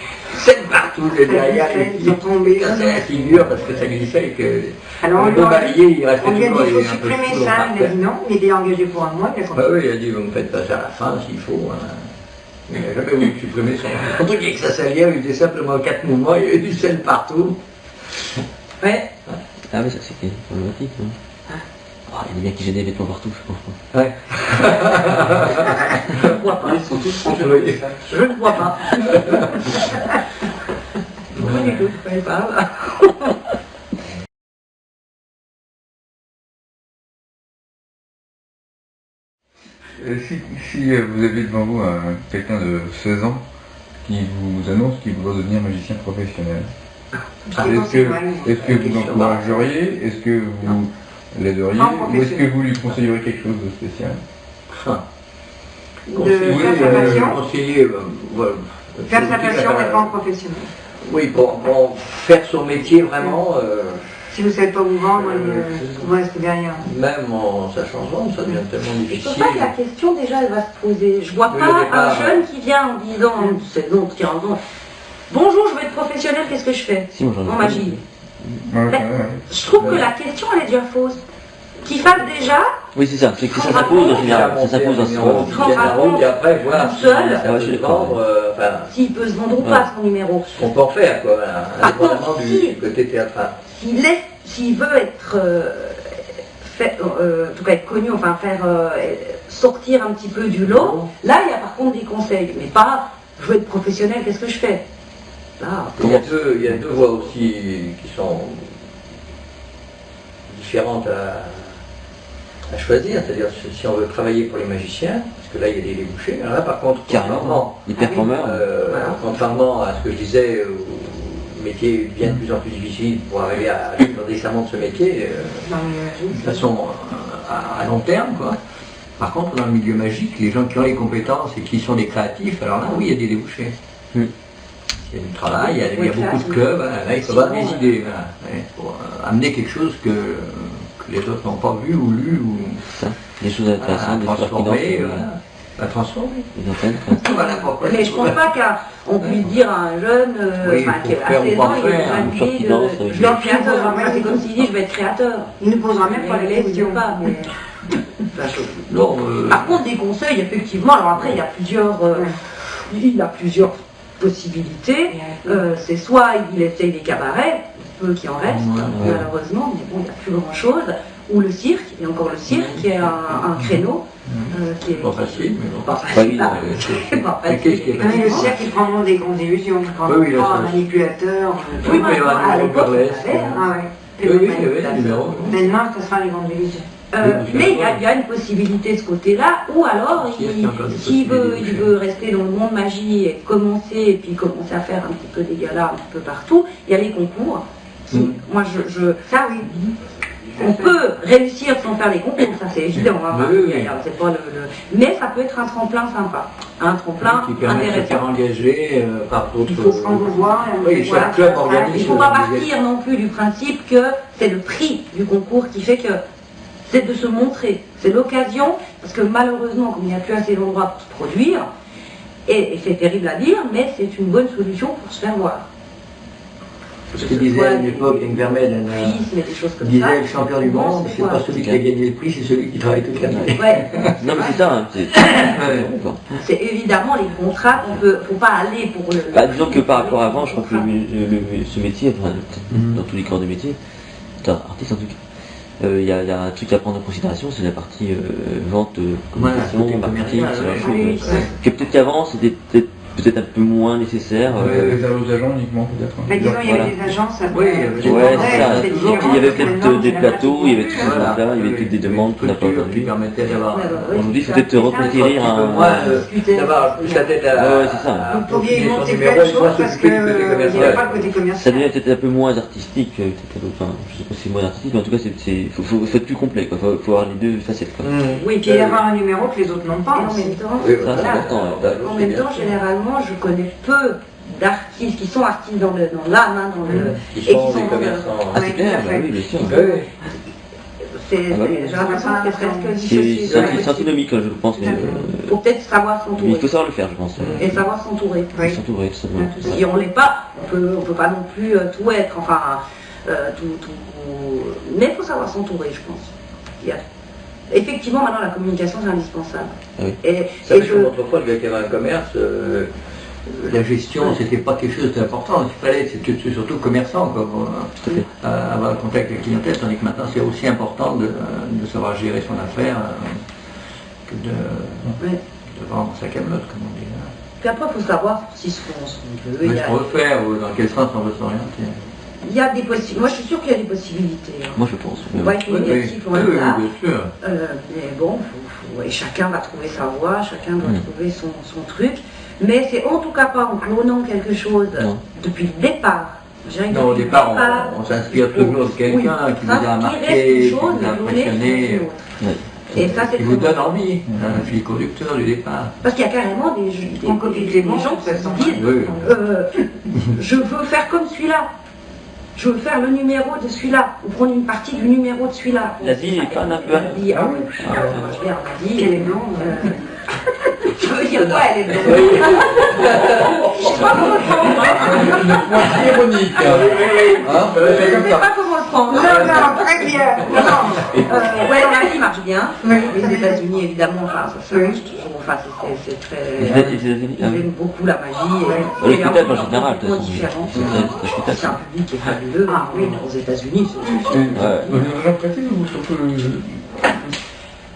partout, derrière, ils sont tombés. Casser la figure parce que ça glissait et que alors, le balayer, il restait on lui a dit toujours qu'il faut un peu supprimer ça, il a dit non, il est engagé pour un mois, il a compris. oui, il a dit, vous me faites passer à la fin s'il faut. Il n'a jamais voulu supprimer son truc avec sa salière, il faisait simplement 4 mouvements, il y avait du sel partout. Ouais. Ah oui, ça c'était problématique. Oh, il y a des mecs qui jettent des vêtements partout, je pense. Ouais. Je ne vois pas. Ils sont tous employés. Je ne vois pas. Pas du tout, je ne connais pas. Si vous avez devant vous quelqu'un de 16 ans qui vous annonce qu'il voudrait devenir magicien professionnel, est-ce que vous l'encourageriez? Est-ce que vous l'aideriez? Ou est-ce que vous lui conseilleriez quelque chose de spécial? Conseiller, faire sa passion mais pas en professionnel. Oui, pour faire son métier vraiment. Si vous ne savez pas vous vendre, vous restez derrière. Même en sachant se vendre, ça devient tellement difficile. Je ne pense pas que la question déjà elle va se poser. Je vois pas un jeune qui vient en disant, 16 ans, 15 ans, bonjour, je veux être professionnel, qu'est-ce que je fais en magie? Je trouve que la question elle est déjà fausse. Qu'il fasse déjà. Oui, c'est ça, c'est que ça s'impose en général. Ça s'impose dans ce et après voir s'il peut se vendre ou pas son numéro. On peut en faire, quoi, indépendamment du côté théâtral. S'il veut être, en tout cas être connu, enfin faire sortir un petit peu du lot, là il y a par contre des conseils, mais pas je veux être professionnel, qu'est-ce que je fais? Là, il y a deux voies aussi qui sont différentes à choisir, c'est-à-dire si on veut travailler pour les magiciens, parce que là il y a des débouchés, alors là par contre, contrairement à ce que je disais, le métier devient de plus en plus difficile pour arriver à vivre décemment de ce métier, de façon à long terme, quoi. Par contre, dans le milieu magique, les gens qui ont les compétences et qui sont des créatifs, alors là oui, il y a des débouchés. Il y a du travail, il y a beaucoup de clubs, là il faut avoir des idées, pour amener quelque chose que les autres n'ont pas vu ou lu, ou des choses intéressantes, à transformer. Voilà pourquoi. Mais je ne pense pas qu'on puisse dire à un jeune qui a 16 ans, il est je vais être créateur. C'est comme s'il dit je vais être créateur. Il ne posera même pas les questions. Par contre, des conseils, effectivement, alors après il y a plusieurs possibilités. C'est soit il essaye des cabarets, peu qui en reste, malheureusement, mais bon, il n'y a plus grand chose, ou le cirque, et encore le cirque, qui est un créneau, qui est pas facile, mais bon. Pas facile. Le cirque, il prend des grandes illusions, quand on prend un manipulateur. Oui, à l'époque, maintenant, ce sera les grandes illusions. Mais il y a une possibilité de ce côté-là, ou alors, s'il veut rester dans le monde magie et commencer à faire un petit peu des galas un petit peu partout, il y a les concours. Moi, ça oui. On peut réussir sans faire les concours, ça c'est évident. Mais ça peut être un tremplin sympa, un tremplin qui permet de se faire engager par d'autres. Il faut se promouvoir. Chaque club organise. Il ne faut pas partir non plus du principe que c'est le prix du concours qui fait que c'est de se montrer. C'est l'occasion, parce que malheureusement, comme il n'y a plus assez d'endroits pour se produire, et c'est terrible à dire, mais c'est une bonne solution pour se faire voir. Ce que disait à une époque Ing Vermeil, disait le champion du monde, c'est pas celui qui a gagné le prix, c'est celui qui travaille toute l'année. Non mais c'est ça. C'est évidemment les contrats, il ne faut pas aller pour le... disons que par rapport à avant, je crois que ce métier, dans tous les corps de métier, artiste en tout cas, il y a un truc à prendre en considération, c'est la partie vente, communication, marketing, que peut-être qu'avant c'était peut-être un peu moins nécessaire. Réservé aux agents uniquement peut-être. Mais disons, il y avait des agences. Ouais, c'est ça. Il y avait peut-être des plateaux, il y avait tout ça, il y avait peut-être des demandes qu'on n'a pas aujourd'hui. Aujourd'hui, il faut peut-être reconquérir d'avoir plus la tête à... Ouais, c'est ça. Vous pouviez monter plein de choses parce qu'il n'y avait pas le côté commercial. Ça devient peut-être un peu moins artistique, enfin, je sais pas si c'est moins artistique, mais en tout cas, faut être plus complet, quoi. Faut avoir les deux facettes, quoi. Oui, puis il y avoir un numéro que les autres n'ont pas. En même temps, Ça, c'est important. en même temps, généralement, je connais peu d'artistes qui sont artistes dans l'âme, hein, et qui sont des commerçants. Ah, c'est clair, bah oui, bien sûr. J'ai l'impression que c'est presque dissocié. C'est antinomique, je pense. Mais, faut peut-être savoir s'entourer. il faut savoir le faire, je pense. Et savoir s'entourer. S'entourer, tout simplement. Si on l'est pas, on peut pas non plus tout être, enfin, mais il faut savoir s'entourer, je pense. Effectivement, maintenant, la communication, c'est indispensable. Ah oui. Et autrefois, le gars qui avait un commerce, la gestion, c'était pas quelque chose d'important. Il fallait, c'était surtout commerçant, quoi, avoir le contact avec la clientèle, tandis que maintenant, c'est aussi important de savoir gérer son affaire que de vendre sa camelote, comme on dit. Puis après, il faut savoir si ce qu'on veut. Mais ce qu'on veut faire, ou dans quel sens on veut s'orienter. Il y a des possibilités. Moi, je suis sûre qu'il y a des possibilités. Hein. Moi, je pense. On va être négatif, on est là. Bien sûr. Mais bon, et chacun va trouver sa voie, chacun doit trouver son truc. Mais c'est en tout cas pas en clonant quelque chose depuis le départ. Non, au départ, on s'inspire toujours de quelqu'un qui vous a marqué, qui vous a impressionné. Et ça, c'est qui vous donne envie, un fil conducteur du départ. Parce qu'il y a carrément des gens qui se disent je veux faire comme celui-là. Je veux faire le numéro de celui-là, ou prendre une partie du numéro de celui-là. La vie est fan un peu. La vie, ah oui, je vie, elle est blonde. Je veux dire quoi, elle est blonde? Je sais pas comment le prendre. Une pointe ironique. Je ne sais pas comment le prendre. Non, très bien. Ouais, la vie marche bien. Les États-Unis, évidemment, enfin, ça marche toujours. Enfin, c'est très... Ils aiment beaucoup la magie. Le spectacle en général, c'est différent. C'est un public qui est fabuleux. Oui, aux États-Unis, c'est... J'en précise ou surtout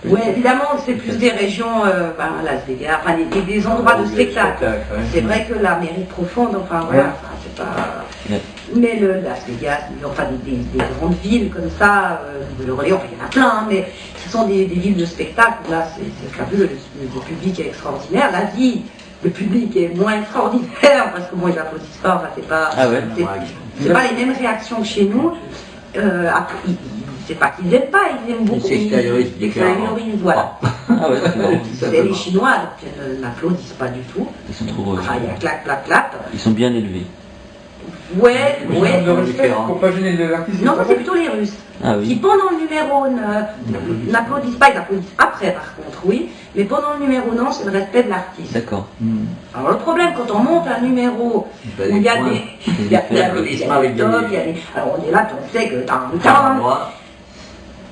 Oui, évidemment, c'est plus des régions, Las Vegas, enfin des endroits de spectacle. C'est vrai que l'Amérique profonde, enfin voilà, c'est pas... Mais le Las Vegas, enfin des grandes villes comme ça, Nouvelle-Orléans, enfin il y en a plein, hein, mais ce sont des villes de spectacle, là c'est fabuleux, le public est extraordinaire, la vie, le public est moins extraordinaire, parce que bon, ils applaudissent pas, enfin c'est pas... c'est pas les mêmes réactions que chez nous. C'est pas qu'ils n'aiment pas, ils aiment beaucoup. Ils s'extériorisent, voilà. Ah ouais, c'est les Chinois, donc ils n'applaudissent pas du tout. Ils sont trop... Enfin, il y a clac, clac, clac. Ils sont bien élevés. Ouais. Pour pas gêner les artistes. Non, c'est plutôt les Russes. Ah oui. Qui pendant le numéro n'applaudissent pas, ils applaudissent après par contre, oui. Mais pendant le numéro, non, c'est le respect de l'artiste. D'accord. Alors le problème, quand on monte un numéro où il y a des applaudissements, alors on est là, on sait que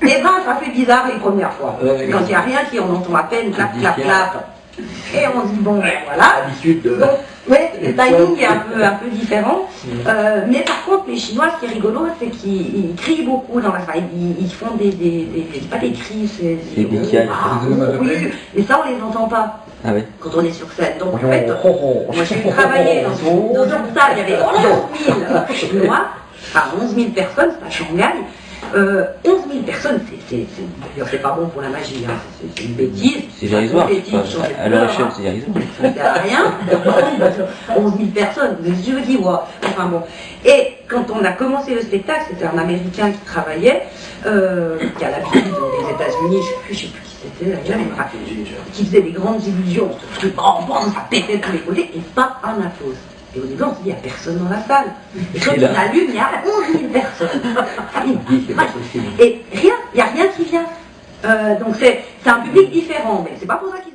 et ben, ça fait bizarre les premières fois. Quand il n'y a rien qui, on entend à peine clap, clap, clap. Et on se dit, bon, voilà. Donc, ouais, le timing est un peu différent. Mais par contre, les Chinois, ce qui est rigolo, c'est qu'ils crient beaucoup dans la salle. Ils font c'est pas des cris, c'est des chiales. Oui, mais ça, on les entend pas. Ah ouais. Quand on est sur scène. Donc, en fait, moi, j'ai travaillé dans une salle, il y avait 11 000 Chinois, enfin 11 000 personnes, c'est à Shanghai. 11 000 personnes, c'est pas bon pour la magie, hein. C'est une bêtise. C'est dérisoire. À leur échelle, c'est dérisoire. C'est rien. 11 000 personnes, je veux dire, enfin bon. Et quand on a commencé le spectacle, c'était un Américain qui travaillait, qui a l'habitude des États-Unis, je sais plus qui c'était d'ailleurs, qui faisait des grandes illusions, ça pétait de tous les côtés, et pas un applause. Et au début, on se dit, il n'y a personne dans la salle. Et quand il allume, il y a 11 000 personnes. Et rien, il n'y a rien qui vient. Donc c'est un public différent, mais c'est pas pour ça qu'il